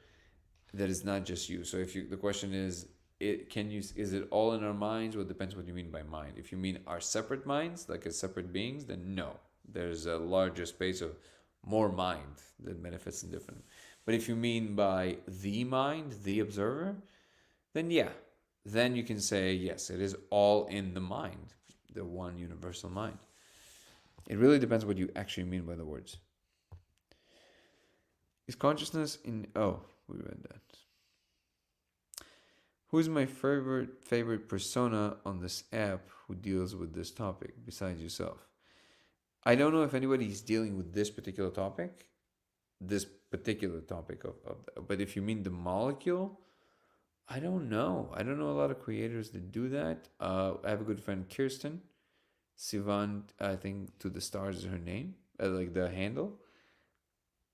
that is not just you. So if you the question is is it all in our minds? Well, it depends what you mean by mind. If you mean our separate minds, like as separate beings, then no. There's a larger space of more mind that manifests in different. But if you mean by the mind, the observer, then yeah, then you can say yes, it is all in the mind, the one universal mind. It really depends what you actually mean by the words. Is consciousness in? Oh, we read that. Who's my favorite persona on this app who deals with this topic besides yourself? I don't know if anybody's dealing with this particular topic, but if you mean the molecule, I don't know. I don't know a lot of creators that do that. I have a good friend, Kirsten Sivan. I think to the stars is her name, like the handle,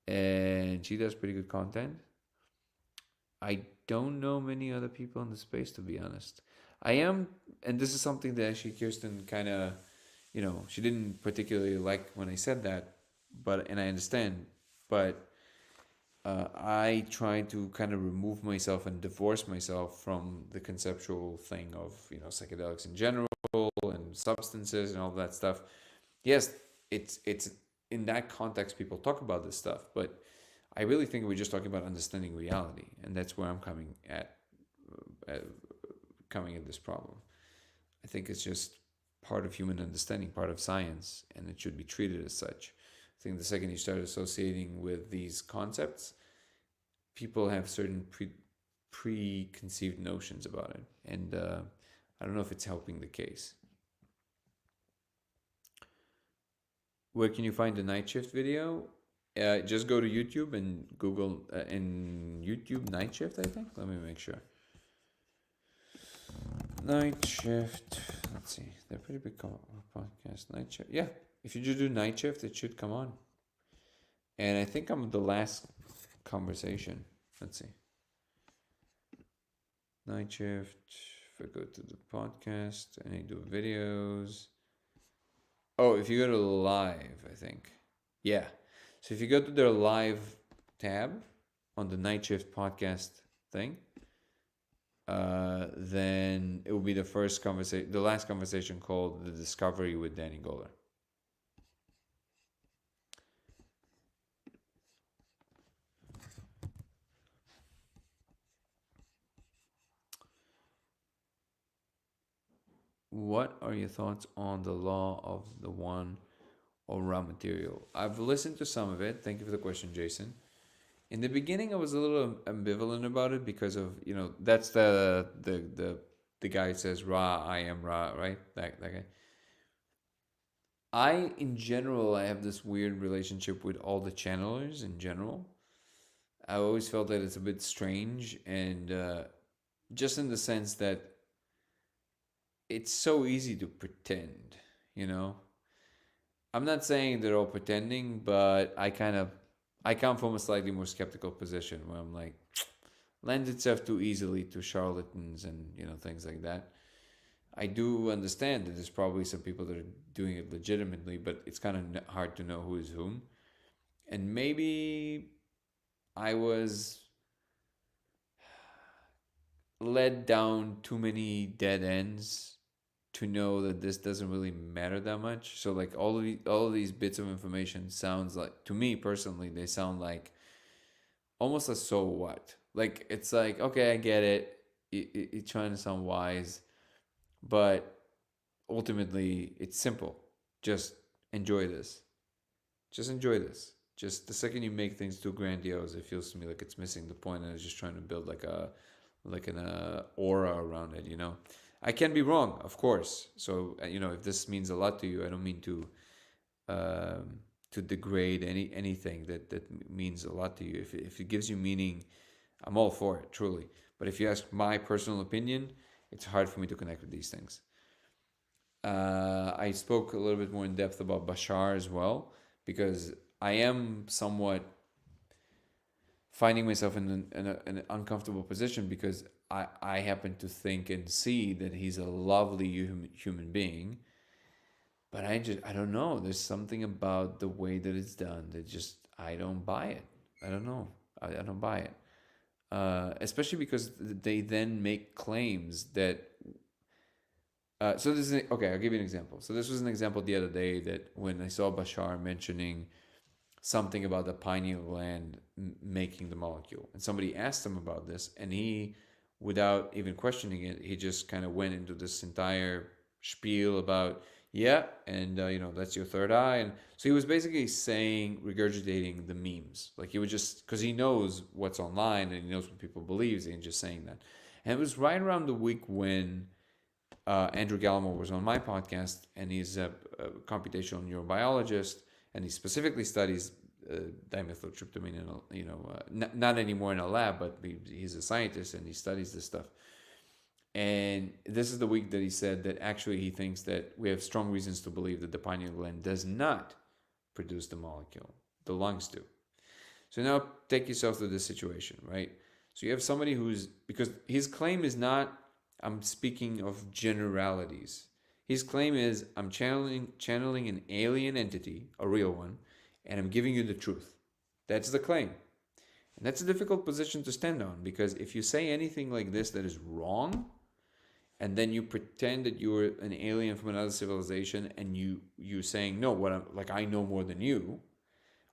and she does pretty good content. I don't know many other people in the space, to be honest. I am, and this is something that actually Kirsten kind of, she didn't particularly like when I said that, and I understand, but I try to kind of remove myself and divorce myself from the conceptual thing of, psychedelics in general and substances and all that stuff. Yes, it's in that context people talk about this stuff, but I really think we're just talking about understanding reality, and that's where I'm uh, coming at this problem. I think it's just part of human understanding, part of science, and it should be treated as such. I think the second you start associating with these concepts, people have certain preconceived notions about it, and I don't know if it's helping the case. Where can you find the night shift video? Just go to YouTube and Google in YouTube night shift. I think. Let me make sure. Night shift. Let's see. They're pretty big podcast. Night shift. Yeah. If you just do night shift, it should come on. And I think I'm the last conversation. Let's see. Night shift. If I go to the podcast and I do videos. Oh, if you go to live, I think. Yeah. So if you go to their live tab on the Night Shift podcast thing, then it will be the last conversation called The Discovery with Danny Goller. What are your thoughts on the law of the one or raw material? I've listened to some of it. Thank you for the question, Jason. In the beginning, I was a little ambivalent about it because of that's the guy who says Ra, I am Ra, right? That guy. In general, I have this weird relationship with all the channelers in general. I always felt that it's a bit strange, and just in the sense that it's so easy to pretend, I'm not saying they're all pretending, but I come from a slightly more skeptical position where I'm like, lends itself too easily to charlatans and things like that. I do understand that there's probably some people that are doing it legitimately, but it's kind of hard to know who is whom. And maybe I was led down too many dead ends to know that this doesn't really matter that much. So like all of these bits of information sounds like, to me personally, they sound like almost a so what. Like it's like, okay, I get it. You're trying to sound wise, but ultimately, it's simple. Just enjoy this. Just enjoy this. Just the second you make things too grandiose, it feels to me like it's missing the point, and it's just trying to build like an aura around it. I can be wrong, of course. So if this means a lot to you, I don't mean to degrade anything that means a lot to you. If it gives you meaning, I'm all for it, truly. But if you ask my personal opinion, it's hard for me to connect with these things. I spoke a little bit more in depth about Bashar as well, because I am somewhat finding myself in an uncomfortable position, because I happen to think and see that he's a lovely human being, but I don't know. There's something about the way that it's done that just, I don't buy it. I don't know. I don't buy it. Especially because they then make claims that. So this is okay. I'll give you an example. So this was an example the other day, that when I saw Bashar mentioning something about the pineal gland making the molecule, and somebody asked him about this, and he, without even questioning it, he just kind of went into this entire spiel about, yeah, and that's your third eye. And so he was basically saying, regurgitating the memes. Like, he would just, because he knows what's online and he knows what people believe, and just saying that. And it was right around the week when Andrew Gallimore was on my podcast, and he's a computational neurobiologist, and he specifically studies dimethyltryptamine, not anymore in a lab, but he's a scientist and he studies this stuff. And this is the week that he said that actually he thinks that we have strong reasons to believe that the pineal gland does not produce the molecule, the lungs do. So now take yourself to this situation, right? So you have somebody because his claim is not, I'm speaking of generalities. His claim is, I'm channeling an alien entity, a real one, and I'm giving you the truth. That's the claim. And that's a difficult position to stand on, because if you say anything like this that is wrong, and then you pretend that you're an alien from another civilization, and you're saying, no, I know more than you.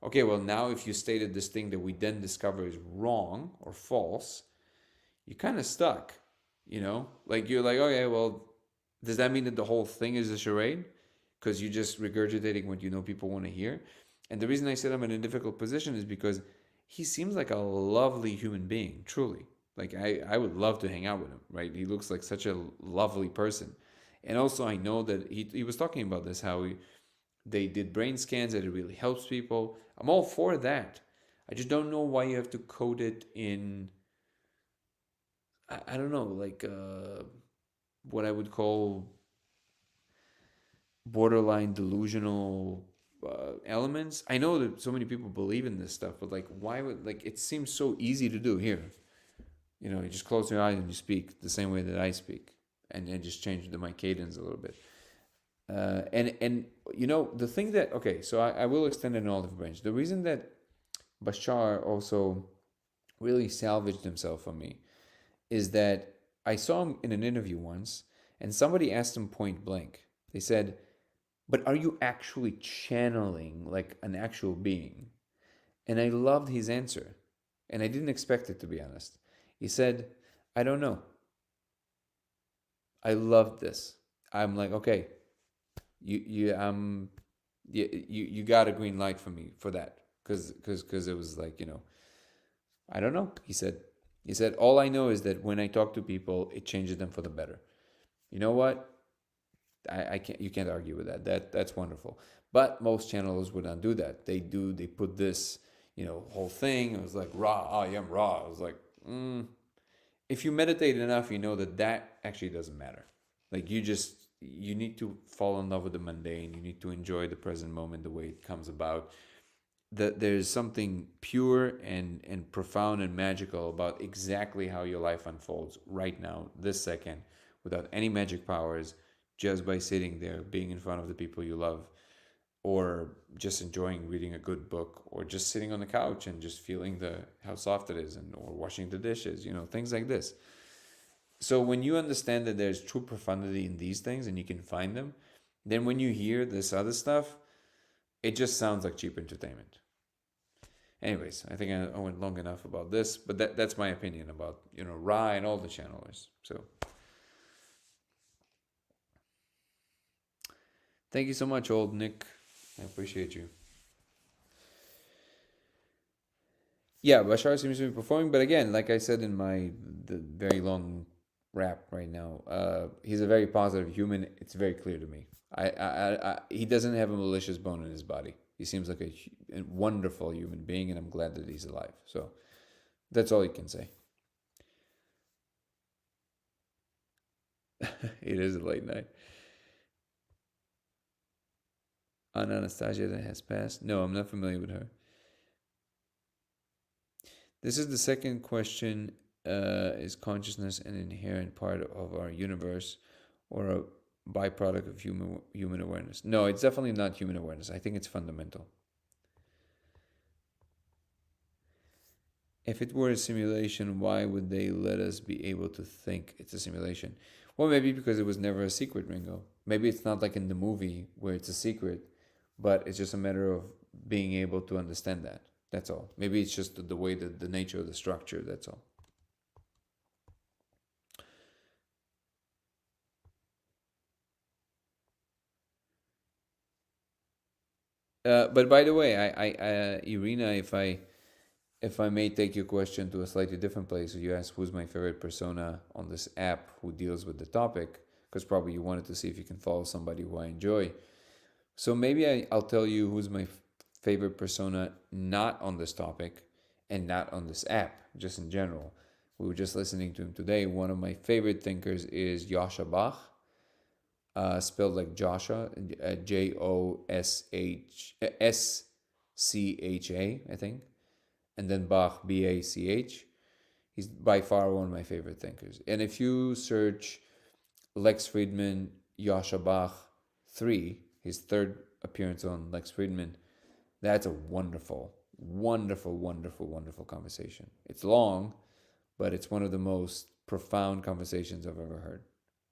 Okay, well, now if you stated this thing that we then discover is wrong or false, you're kind of stuck, Like, you're like, okay, well, does that mean that the whole thing is a charade? Because you're just regurgitating what people want to hear. And the reason I said I'm in a difficult position is because he seems like a lovely human being, truly. Like, I would love to hang out with him, right? He looks like such a lovely person. And also, I know that he was talking about this, how they did brain scans, that it really helps people. I'm all for that. I just don't know why you have to code it in, I don't know, like what I would call borderline delusional elements. I know that so many people believe in this stuff, but why would, it seems so easy to do here. You just close your eyes and you speak the same way that I speak, and just change my cadence a little bit. And the thing that, okay, so I will extend an olive branch. The reason that Bashar also really salvaged himself for me is that I saw him in an interview once, and somebody asked him point blank. They said, but are you actually channeling like an actual being? And I loved his answer, and I didn't expect it, to be honest. He said, I don't know. I loved this. I'm like, okay, you got a green light for me for that, because it was like, I don't know. He said all I know is that when I talk to people, it changes them for the better. You know what? I can't. You can't argue with that. That's wonderful. But most channelers would not do that. They put this, whole thing. It was like raw. I am raw. I was like, if you meditate enough, you know that actually doesn't matter. Like, you need to fall in love with the mundane. You need to enjoy the present moment the way it comes about. That there's something pure and profound and magical about exactly how your life unfolds right now, this second, without any magic powers, just by sitting there, being in front of the people you love, or just enjoying reading a good book, or just sitting on the couch and just feeling how soft it is, or washing the dishes, things like this. So when you understand that there's true profundity in these things and you can find them, then when you hear this other stuff, it just sounds like cheap entertainment. Anyways, I think I went long enough about this, but that's my opinion about, Ra and all the channelers. So Thank you so much, old Nick. I appreciate you. Yeah, Bashar seems to be performing, but again, like I said in my the very long rap right now, he's a very positive human. It's very clear to me. He doesn't have a malicious bone in his body. He seems like a wonderful human being, and I'm glad that he's alive. So that's all you can say. It is a late night. Anna Anastasia that has passed. No, I'm not familiar with her. This is the second question. Is consciousness an inherent part of our universe or a byproduct of human awareness? No, it's definitely not human awareness. I think it's fundamental. If it were a simulation, why would they let us be able to think it's a simulation? Well, maybe because it was never a secret, Ringo. Maybe it's not like in the movie where it's a secret, but it's just a matter of being able to understand that. That's all. Maybe it's just the way that the nature of the structure. That's all. But by the way, Irina, if I may take your question to a slightly different place, you asked who's my favorite persona on this app who deals with the topic, because probably you wanted to see if you can follow somebody who I enjoy. So maybe I'll tell you who's my favorite persona not on this topic and not on this app, just in general. We were just listening to him today. One of my favorite thinkers is Yasha Bach, spelled like Joshua, Joshscha, I think, and then Bach, Bach. He's by far one of my favorite thinkers. And if you search Lex Friedman, Yasha Bach 3, his third appearance on Lex Friedman, that's a wonderful, wonderful, wonderful, wonderful conversation. It's long, but it's one of the most profound conversations I've ever heard,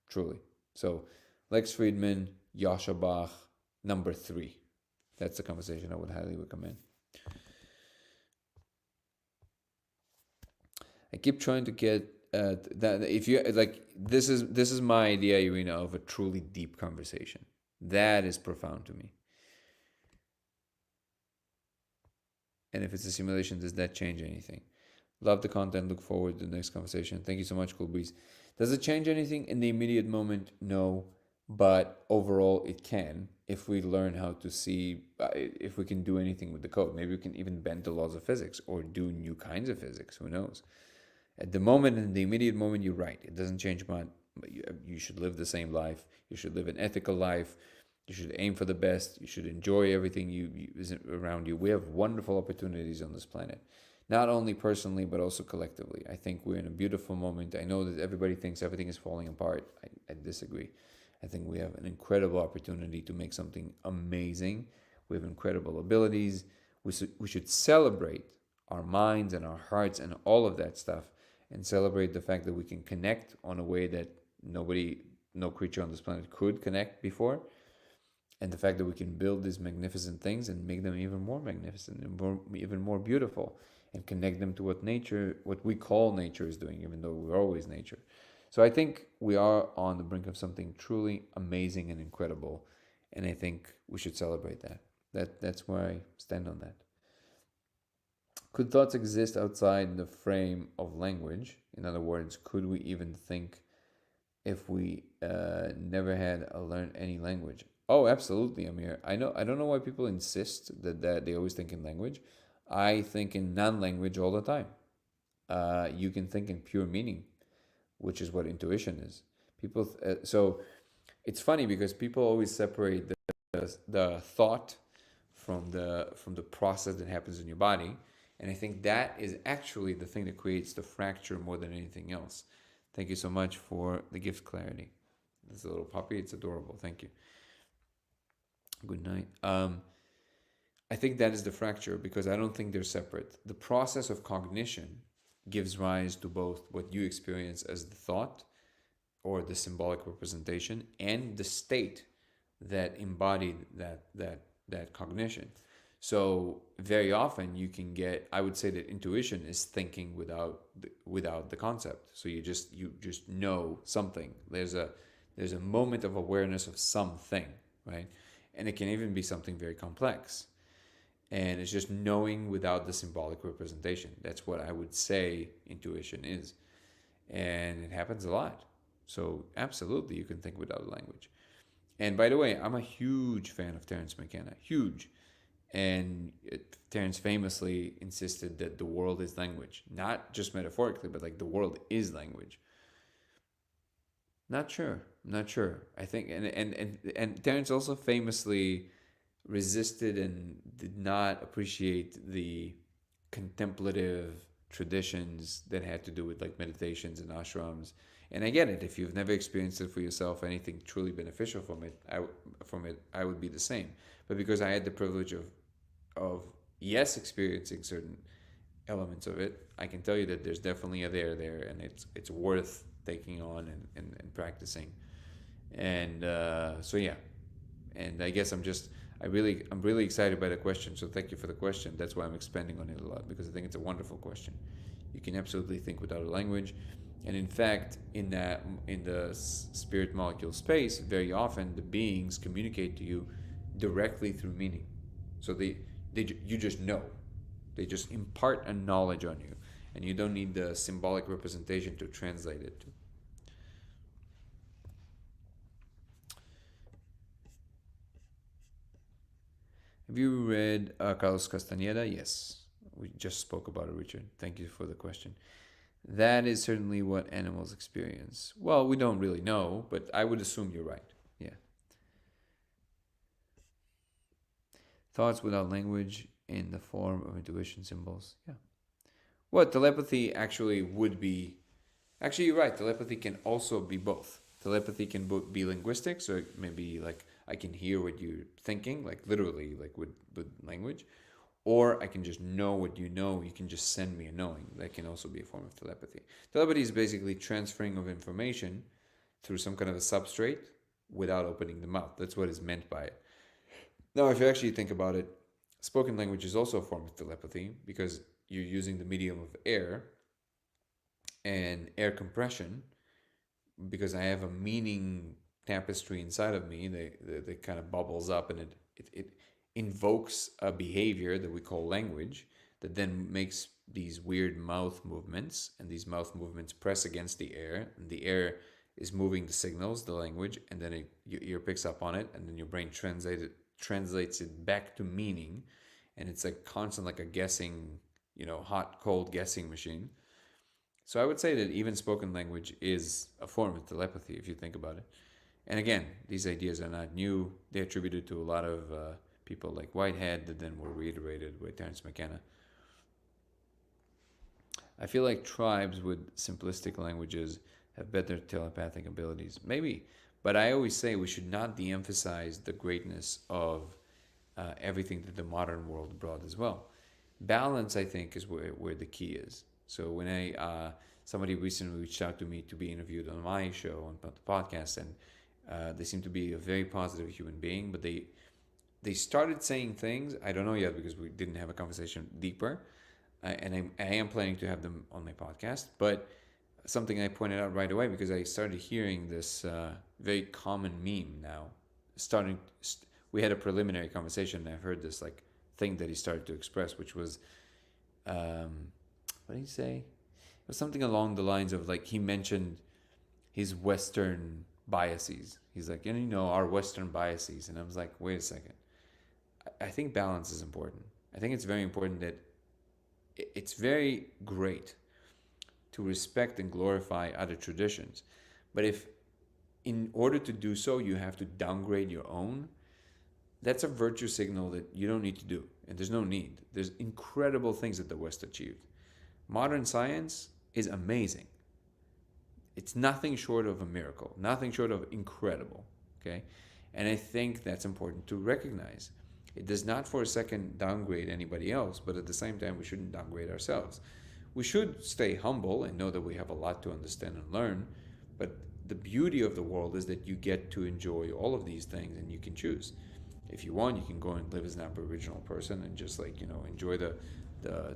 truly. So, Lex Friedman, Yasha Bach, number 3. That's the conversation I would highly recommend. I keep trying to get that. If you like, this is my idea, Irina, of a truly deep conversation. That is profound to me. And if it's a simulation, does that change anything? Love the content. Look forward to the next conversation. Thank you so much, Cool Breeze. Does it change anything in the immediate moment? No, but overall, it can if we learn how to see if we can do anything with the code. Maybe we can even bend the laws of physics or do new kinds of physics. Who knows? At the moment, in the immediate moment, you're right. It doesn't change much. You should live the same life. You should live an ethical life. You should aim for the best. You should enjoy everything is around you. We have wonderful opportunities on this planet, not only personally, but also collectively. I think we're in a beautiful moment. I know that everybody thinks everything is falling apart. I disagree. I think we have an incredible opportunity to make something amazing. We have incredible abilities. We should celebrate our minds and our hearts and all of that stuff, and celebrate the fact that we can connect on a way that no creature on this planet could connect before, and the fact that we can build these magnificent things and make them even more magnificent and even more beautiful, and connect them to what we call nature is doing, even though we're always nature. So I think we are on the brink of something truly amazing and incredible, and I think we should celebrate that. That's where I stand on that. Could thoughts exist outside the frame of language? In other words, could we even think if we never had learned any language? Oh, absolutely, Amir. I don't know why people insist that they always think in language. I think in non-language all the time. You can think in pure meaning, which is what intuition is. So it's funny because people always separate the thought from the process that happens in your body, and I think that is actually the thing that creates the fracture more than anything else. Thank you so much for the gift, Clarity. This is a little puppy. It's adorable. Thank you. Good night. I think that is the fracture because I don't think they're separate. The process of cognition gives rise to both what you experience as the thought or the symbolic representation and the state that embodied that cognition. So very often you can get, I would say that intuition is thinking without the concept. So you just know something. There's a moment of awareness of something, right? And it can even be something very complex. And it's just knowing without the symbolic representation. That's what I would say intuition is. And it happens a lot. So absolutely, you can think without language. And by the way, I'm a huge fan of Terence McKenna. Huge. And Terence famously insisted that the world is language. Not just metaphorically, but like the world is language. Not sure. Not sure. I think and Terence also famously resisted and did not appreciate the contemplative traditions that had to do with like meditations and ashrams. And I get it. If you've never experienced it for yourself, anything truly beneficial from it, I would be the same. But because I had the privilege of yes experiencing certain elements of it, I can tell you that there's definitely a there, and it's worth taking on and practicing. And so yeah, and I guess I'm really excited by the question. So thank you for the question. That's why I'm expanding on it a lot, because I think it's a wonderful question. You can absolutely think without a language, and in fact, in the spirit molecule space, very often the beings communicate to you directly through meaning. So you just know. They just impart a knowledge on you, and you don't need the symbolic representation to translate it to. Have you read Carlos Castaneda? Yes. We just spoke about it, Richard. Thank you for the question. That is certainly what animals experience. Well, we don't really know, but I would assume you're right. Yeah. Thoughts without language in the form of intuition symbols. Yeah. Well, telepathy actually would be. Actually, you're right. Telepathy can also be both. Telepathy can be linguistic, so it may be like I can hear what you're thinking, like literally, like with language, or I can just know what you know. You can just send me a knowing. That can also be a form of telepathy. Telepathy is basically transferring of information through some kind of a substrate without opening the mouth. That's what is meant by it. Now, if you actually think about it, spoken language is also a form of telepathy because you're using the medium of air and air compression, because I have a meaning tapestry inside of me that kind of bubbles up, and it invokes a behavior that we call language that then makes these weird mouth movements, and these mouth movements press against the air, and the air is moving the signals, the language, and then your ear picks up on it, and then your brain translates it back to meaning, and it's like constant, like a guessing, hot cold guessing machine. So I would say that even spoken language is a form of telepathy if you think about it. And again, these ideas are not new. They're attributed to a lot of people like Whitehead that then were reiterated by Terence McKenna. I feel like tribes with simplistic languages have better telepathic abilities. Maybe. But I always say we should not de-emphasize the greatness of everything that the modern world brought as well. Balance, I think, is where the key is. So when somebody recently reached out to me to be interviewed on my show, on the podcast, and they seem to be a very positive human being, but they started saying things, I don't know yet because we didn't have a conversation deeper, and I am planning to have them on my podcast, but something I pointed out right away, because I started hearing this very common meme now. We had a preliminary conversation, and I've heard this like thing that he started to express, which was, what did he say? It was something along the lines of like he mentioned his Western biases. He's like, our Western biases, and I was like, wait a second. I think balance is important. I think it's very important that it's very great to respect and glorify other traditions. But if in order to do so, you have to downgrade your own, that's a virtue signal that you don't need to do. And there's no need. There's incredible things that the West achieved. Modern science is amazing. It's nothing short of a miracle, nothing short of incredible. Okay? And I think that's important to recognize. It does not for a second downgrade anybody else, but at the same time, we shouldn't downgrade ourselves. We should stay humble and know that we have a lot to understand and learn, but the beauty of the world is that you get to enjoy all of these things, and you can choose. If you want, you can go and live as an Aboriginal person and just enjoy the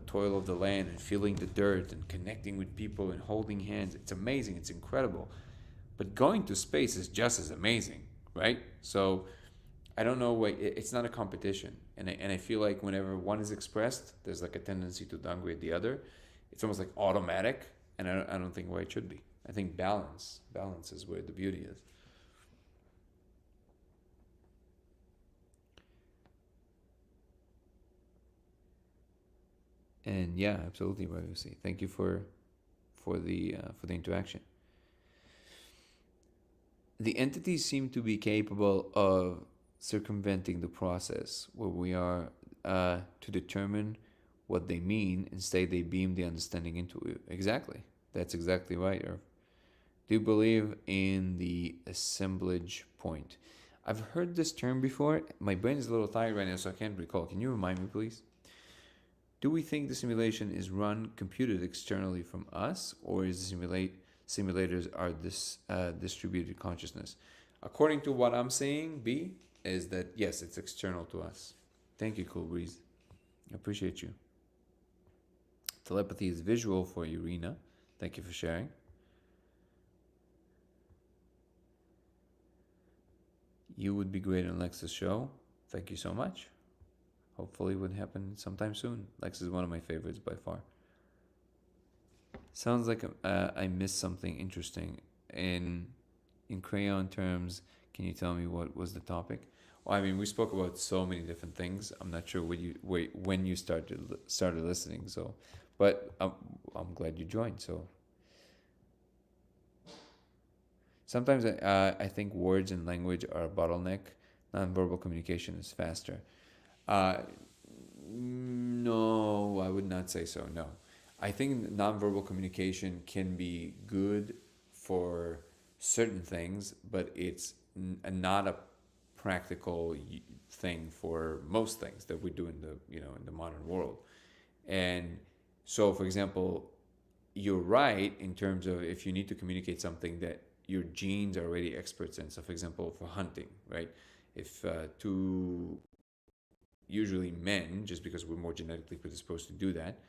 toil of the land and feeling the dirt and connecting with people and holding hands. It's amazing. It's incredible. But going to space is just as amazing, right? So I don't know. It's not a competition, and I feel like whenever one is expressed, there's like a tendency to downgrade the other. It's almost like automatic, and I don't think why it should be. I think balance is where the beauty is. And yeah, absolutely, Lucy. Thank you for the interaction. The entities seem to be capable of circumventing the process where we are to determine what they mean. Instead, they beam the understanding into it. Exactly. That's exactly right, Irv. Do you believe in the assemblage point? I've heard this term before. My brain is a little tired right now, so I can't recall. Can you remind me, please? Do we think the simulation is run computed externally from us, or is the simulators are this distributed consciousness? According to what I'm saying, B is that yes, it's external to us. Thank you, Cool Breeze. I appreciate you. Telepathy is visual for Irina. Thank you for sharing. You would be great on Lex's show. Thank you so much. Hopefully it would happen sometime soon. Lex is one of my favorites by far. Sounds like I missed something interesting. In crayon terms, can you tell me what was the topic? Well, I mean, we spoke about so many different things. I'm not sure when you started listening. So, but I'm glad you joined. So sometimes I think words and language are a bottleneck. Nonverbal communication is faster. No, I would not say so. No, I think nonverbal communication can be good for certain things, but it's not a practical thing for most things that we do in the modern world. And so, for example, you're right in terms of if you need to communicate something that your genes are already experts in. So, for example, for hunting, right? If two usually men, just because we're more genetically predisposed to do that,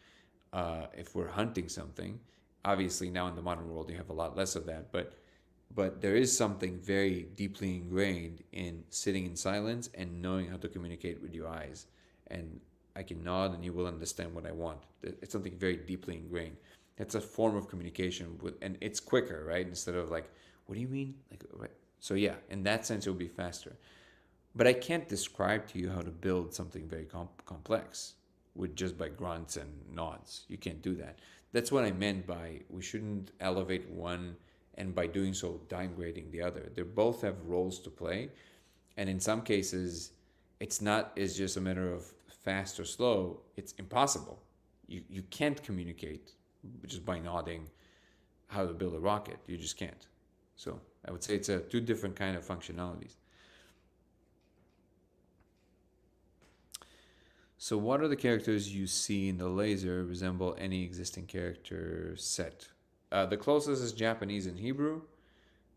if we're hunting something, obviously now in the modern world you have a lot less of that, but there is something very deeply ingrained in sitting in silence and knowing how to communicate with your eyes. And I can nod and you will understand what I want. It's something very deeply ingrained. It's a form of communication and it's quicker, right? Instead of like, what do you mean? Like, right? So yeah, in that sense it will be faster. But I can't describe to you how to build something very complex with just by grunts and nods. You can't do that. That's what I meant by we shouldn't elevate one and by doing so downgrading the other. They both have roles to play, and in some cases, it's just a matter of fast or slow. It's impossible. You can't communicate just by nodding how to build a rocket. You just can't. So I would say it's two different kind of functionalities. So what are the characters you see in the laser resemble any existing character set? The closest is Japanese and Hebrew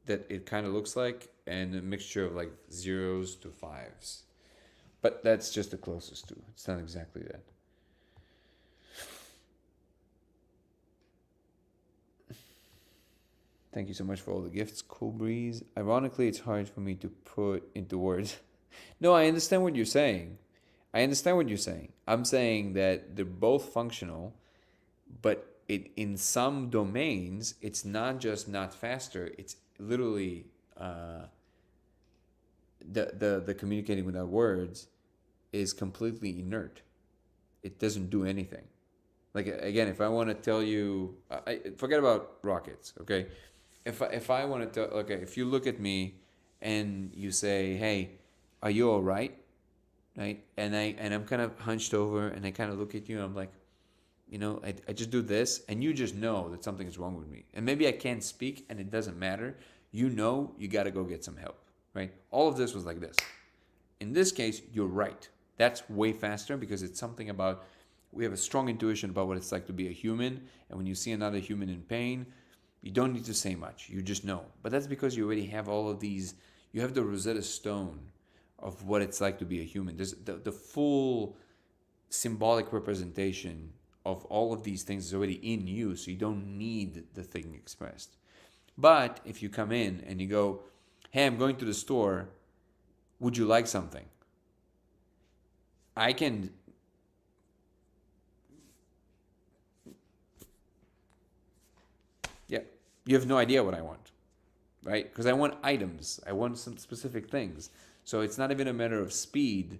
that it kind of looks like, and a mixture of like 0s to 5s. But that's just the closest to. It's not exactly that. Thank you so much for all the gifts, Cool Breeze. Ironically, it's hard for me to put into words. No, I understand what you're saying. I'm saying that they're both functional, but in some domains, it's not just not faster. It's literally the communicating without words is completely inert. It doesn't do anything. Like again, if I want to tell you, forget about rockets. Okay, if I want to tell, okay, if you look at me and you say, "Hey, are you all right?" Right, and I'm kind of hunched over, and I kind of look at you, and I'm like, I just do this, and you just know that something is wrong with me, and maybe I can't speak, and it doesn't matter. You got to go get some help, right? All of this was like this. In this case, you're right. That's way faster because it's something about we have a strong intuition about what it's like to be a human, and when you see another human in pain, you don't need to say much. You just know. But that's because you already have all of these. You have the Rosetta Stone of what it's like to be a human. There's the full symbolic representation of all of these things is already in you, so you don't need the thing expressed. But if you come in and you go, "Hey, I'm going to the store," would you like something? I can, yeah, you have no idea what I want, right? Because I want items, I want some specific things. So it's not even a matter of speed.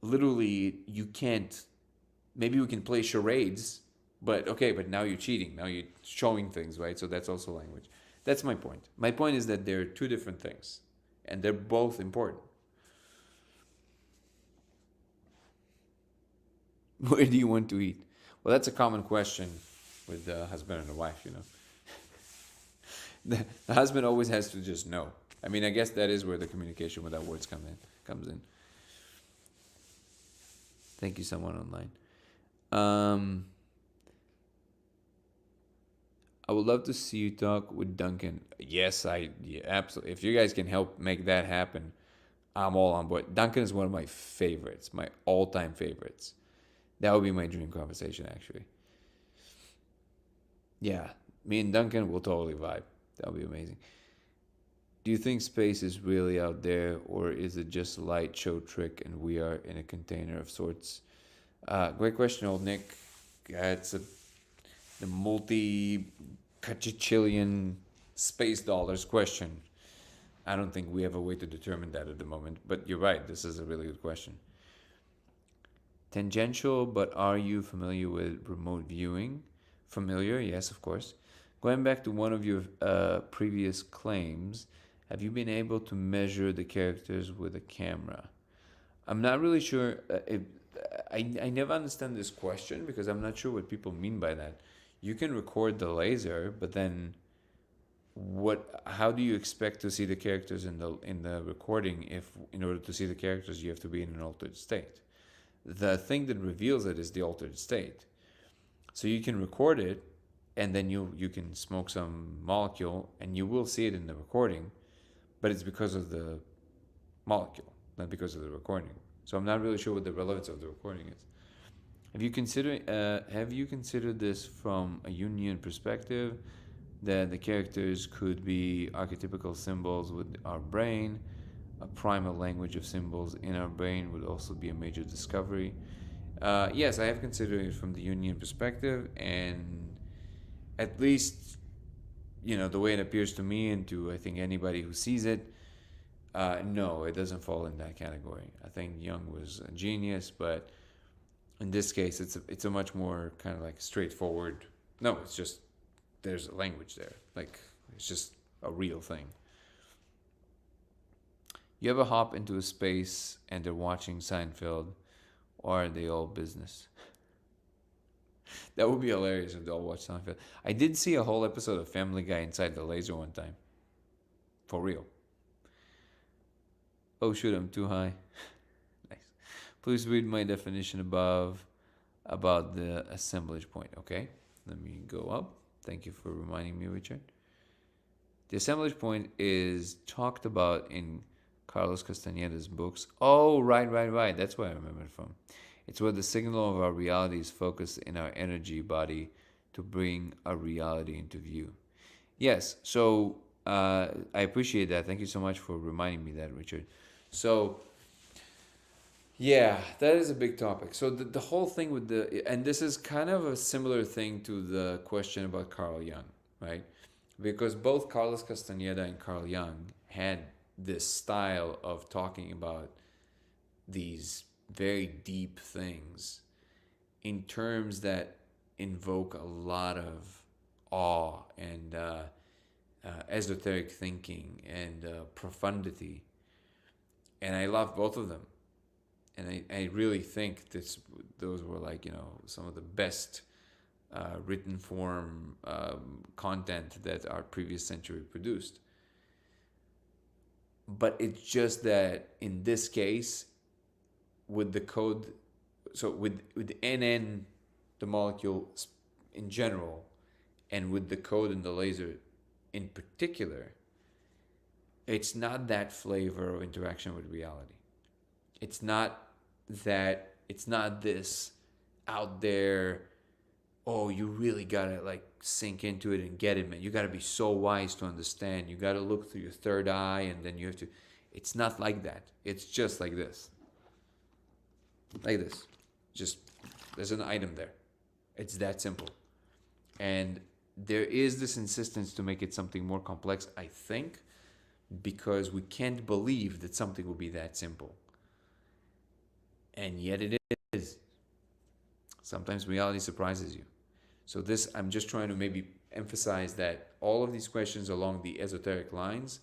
Literally, you can't, maybe we can play charades, but okay, but now you're cheating. Now you're showing things, right? So that's also language. That's my point. My point is that they're two different things, and they're both important. Where do you want to eat? Well, that's a common question with the husband and the wife, you know. The husband always has to just know. I mean, I guess that is where the communication without words comes in. Thank you, someone online. I would love to see you talk with Duncan. Yes, absolutely. If you guys can help make that happen, I'm all on board. Duncan is one of my favorites, my all-time favorites. That would be my dream conversation, actually. Yeah, me and Duncan will totally vibe. That would be amazing. Do you think space is really out there, or is it just a light show trick and we are in a container of sorts? Great question, old Nick. It's the multi-cachillion space dollars question. I don't think we have a way to determine that at the moment, but you're right. This is a really good question. Tangential, but are you familiar with remote viewing? Familiar, yes, of course. Going back to one of your previous claims, have you been able to measure the characters with a camera? I'm not really sure. I never understand this question because I'm not sure what people mean by that. You can record the laser, but then how do you expect to see the characters in the recording if in order to see the characters you have to be in an altered state? The thing that reveals it is the altered state. So you can record it, and then you can smoke some molecule and you will see it in the recording, but it's because of the molecule, not because of the recording. So I'm not really sure what the relevance of the recording is. Have you considered this from a Jungian perspective, that the characters could be archetypical symbols with our brain? A primal language of symbols in our brain would also be a major discovery. Yes, I have considered it from the Jungian perspective, and at least, the way it appears to me and to I think anybody who sees it, no, it doesn't fall in that category. I think Jung was a genius, but in this case, it's a much more kind of like straightforward. No, it's just there's a language there. Like it's just a real thing. You ever hop into a space and they're watching Seinfeld, or are they all business? That would be hilarious if they all watched Seinfeld. I did see a whole episode of Family Guy inside the laser one time. For real. Oh shoot, I'm too high. Nice. Please read my definition above about the assemblage point. Okay, let me go up. Thank you for reminding me, Richard. The assemblage point is talked about in Carlos Castaneda's books. Oh, right. That's where I remember it from. It's where the signal of our reality is focused in our energy body to bring our reality into view. Yes, so I appreciate that. Thank you so much for reminding me that, Richard. So, yeah, that is a big topic. So the whole thing with and this is kind of a similar thing to the question about Carl Jung, right? Because both Carlos Castaneda and Carl Jung had this style of talking about these very deep things in terms that invoke a lot of awe and esoteric thinking and profundity. And I love both of them. And I really think those were like, some of the best written form content that our previous century produced. But it's just that in this case, with the code, so with NN, the molecule in general, and with the code and the laser in particular, it's not that flavor of interaction with reality. It's not this out there, oh, you really gotta like sink into it and get it, man. You gotta be so wise to understand. You gotta look through your third eye, and then you have to. It's not like that. It's just like this. Like this. Just, there's an item there. It's that simple. And there is this insistence to make it something more complex, I think, because we can't believe that something will be that simple. And yet it is. Sometimes reality surprises you. So this, I'm just trying to maybe emphasize that all of these questions along the esoteric lines,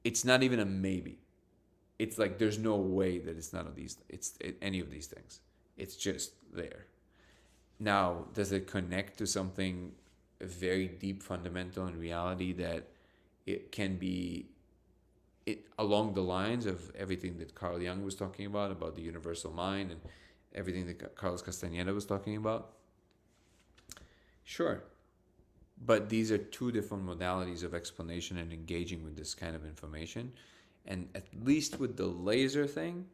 it's not even a maybe. It's like there's no way that it's none of these. Any of these things. It's just there. Now, does it connect to something very deep, fundamental in reality that it can be along the lines of everything that Carl Jung was talking about the universal mind, and everything that Carlos Castaneda was talking about? Sure. But these are two different modalities of explanation and engaging with this kind of information. And at least with the laser thing,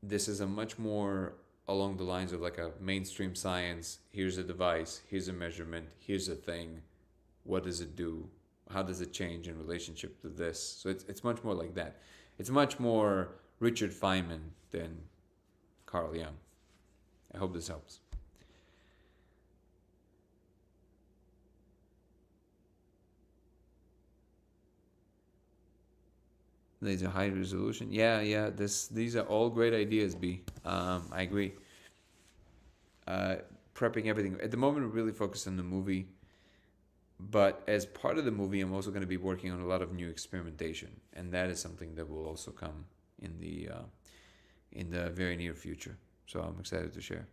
this is a much more along the lines of like a mainstream science. Here's a device, here's a measurement, here's a thing. What does it do? How does it change in relationship to this? So it's much more like that. It's much more Richard Feynman than Carl Jung. I hope this helps. Laser high resolution. Yeah. These are all great ideas, B. I agree. Prepping everything. At the moment, we're really focused on the movie. But as part of the movie, I'm also going to be working on a lot of new experimentation. And that is something that will also come in the very near future. So I'm excited to share.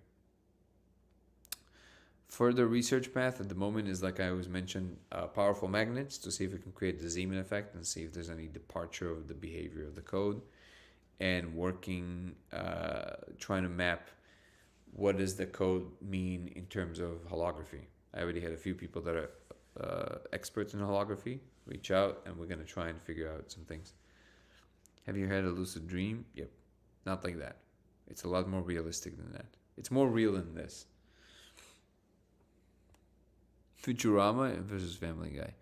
Further research path at the moment is, like I always mentioned, powerful magnets to see if we can create the Zeeman effect and see if there's any departure of the behavior of the code, and working, trying to map what does the code mean in terms of holography. I already had a few people that are experts in holography reach out, and we're going to try and figure out some things. Have you had a lucid dream? Yep. Not like that. It's a lot more realistic than that. It's more real than this. Futurama versus Family Guy.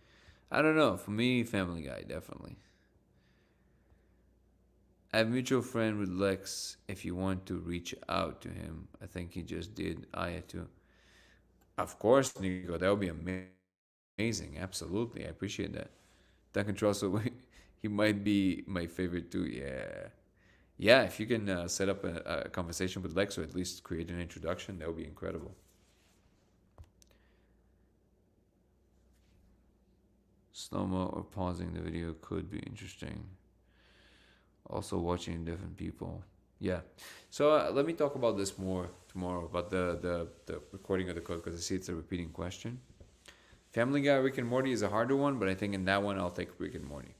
I don't know. For me, Family Guy, definitely. I have a mutual friend with Lex. If you want to reach out to him, I think he just did. Aya too. Of course, Nico. That would be amazing. Absolutely. I appreciate that. Duncan Trussell, he might be my favorite too. Yeah, if you can set up a conversation with Lex, or at least create an introduction, that would be incredible. Slow-mo or pausing the video could be interesting. Also watching different people. Yeah. So let me talk about this more tomorrow, about the recording of the code, because I see it's a repeating question. Family Guy, Rick and Morty is a harder one, but I think in that one I'll take Rick and Morty.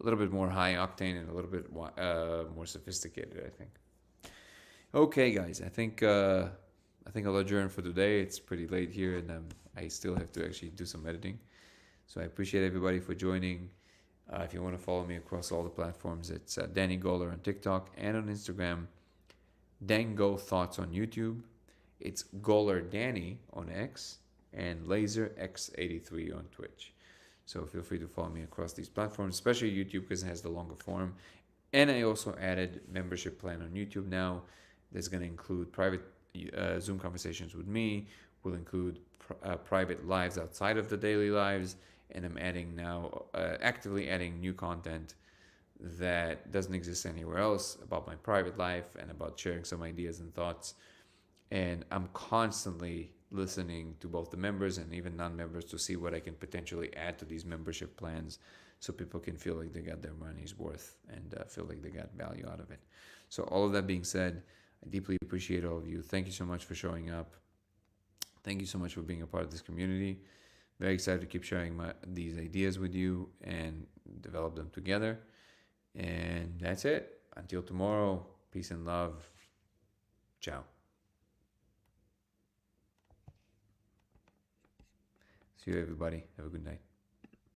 A little bit more high octane and a little bit more sophisticated, I think. Okay, guys, I think I'll adjourn for today. It's pretty late here, and I still have to actually do some editing. So I appreciate everybody for joining. If you want to follow me across all the platforms, it's Danny Goller on TikTok and on Instagram. Dango Thoughts on YouTube. It's Goller Danny on X, and Laser X83 on Twitch. So feel free to follow me across these platforms, especially YouTube because it has the longer form. And I also added membership plan on YouTube now. That's going to include private Zoom conversations with me. Will include private lives outside of the daily lives. And I'm adding now, actively adding new content that doesn't exist anywhere else about my private life and about sharing some ideas and thoughts. And I'm constantly listening to both the members and even non-members to see what I can potentially add to these membership plans so people can feel like they got their money's worth and feel like they got value out of it. So all of that being said, I deeply appreciate all of you. Thank you so much for showing up. Thank you so much for being a part of this community. Very excited to keep sharing these ideas with you and develop them together. And that's it. Until tomorrow, peace and love. Ciao. See you, everybody. Have a good night.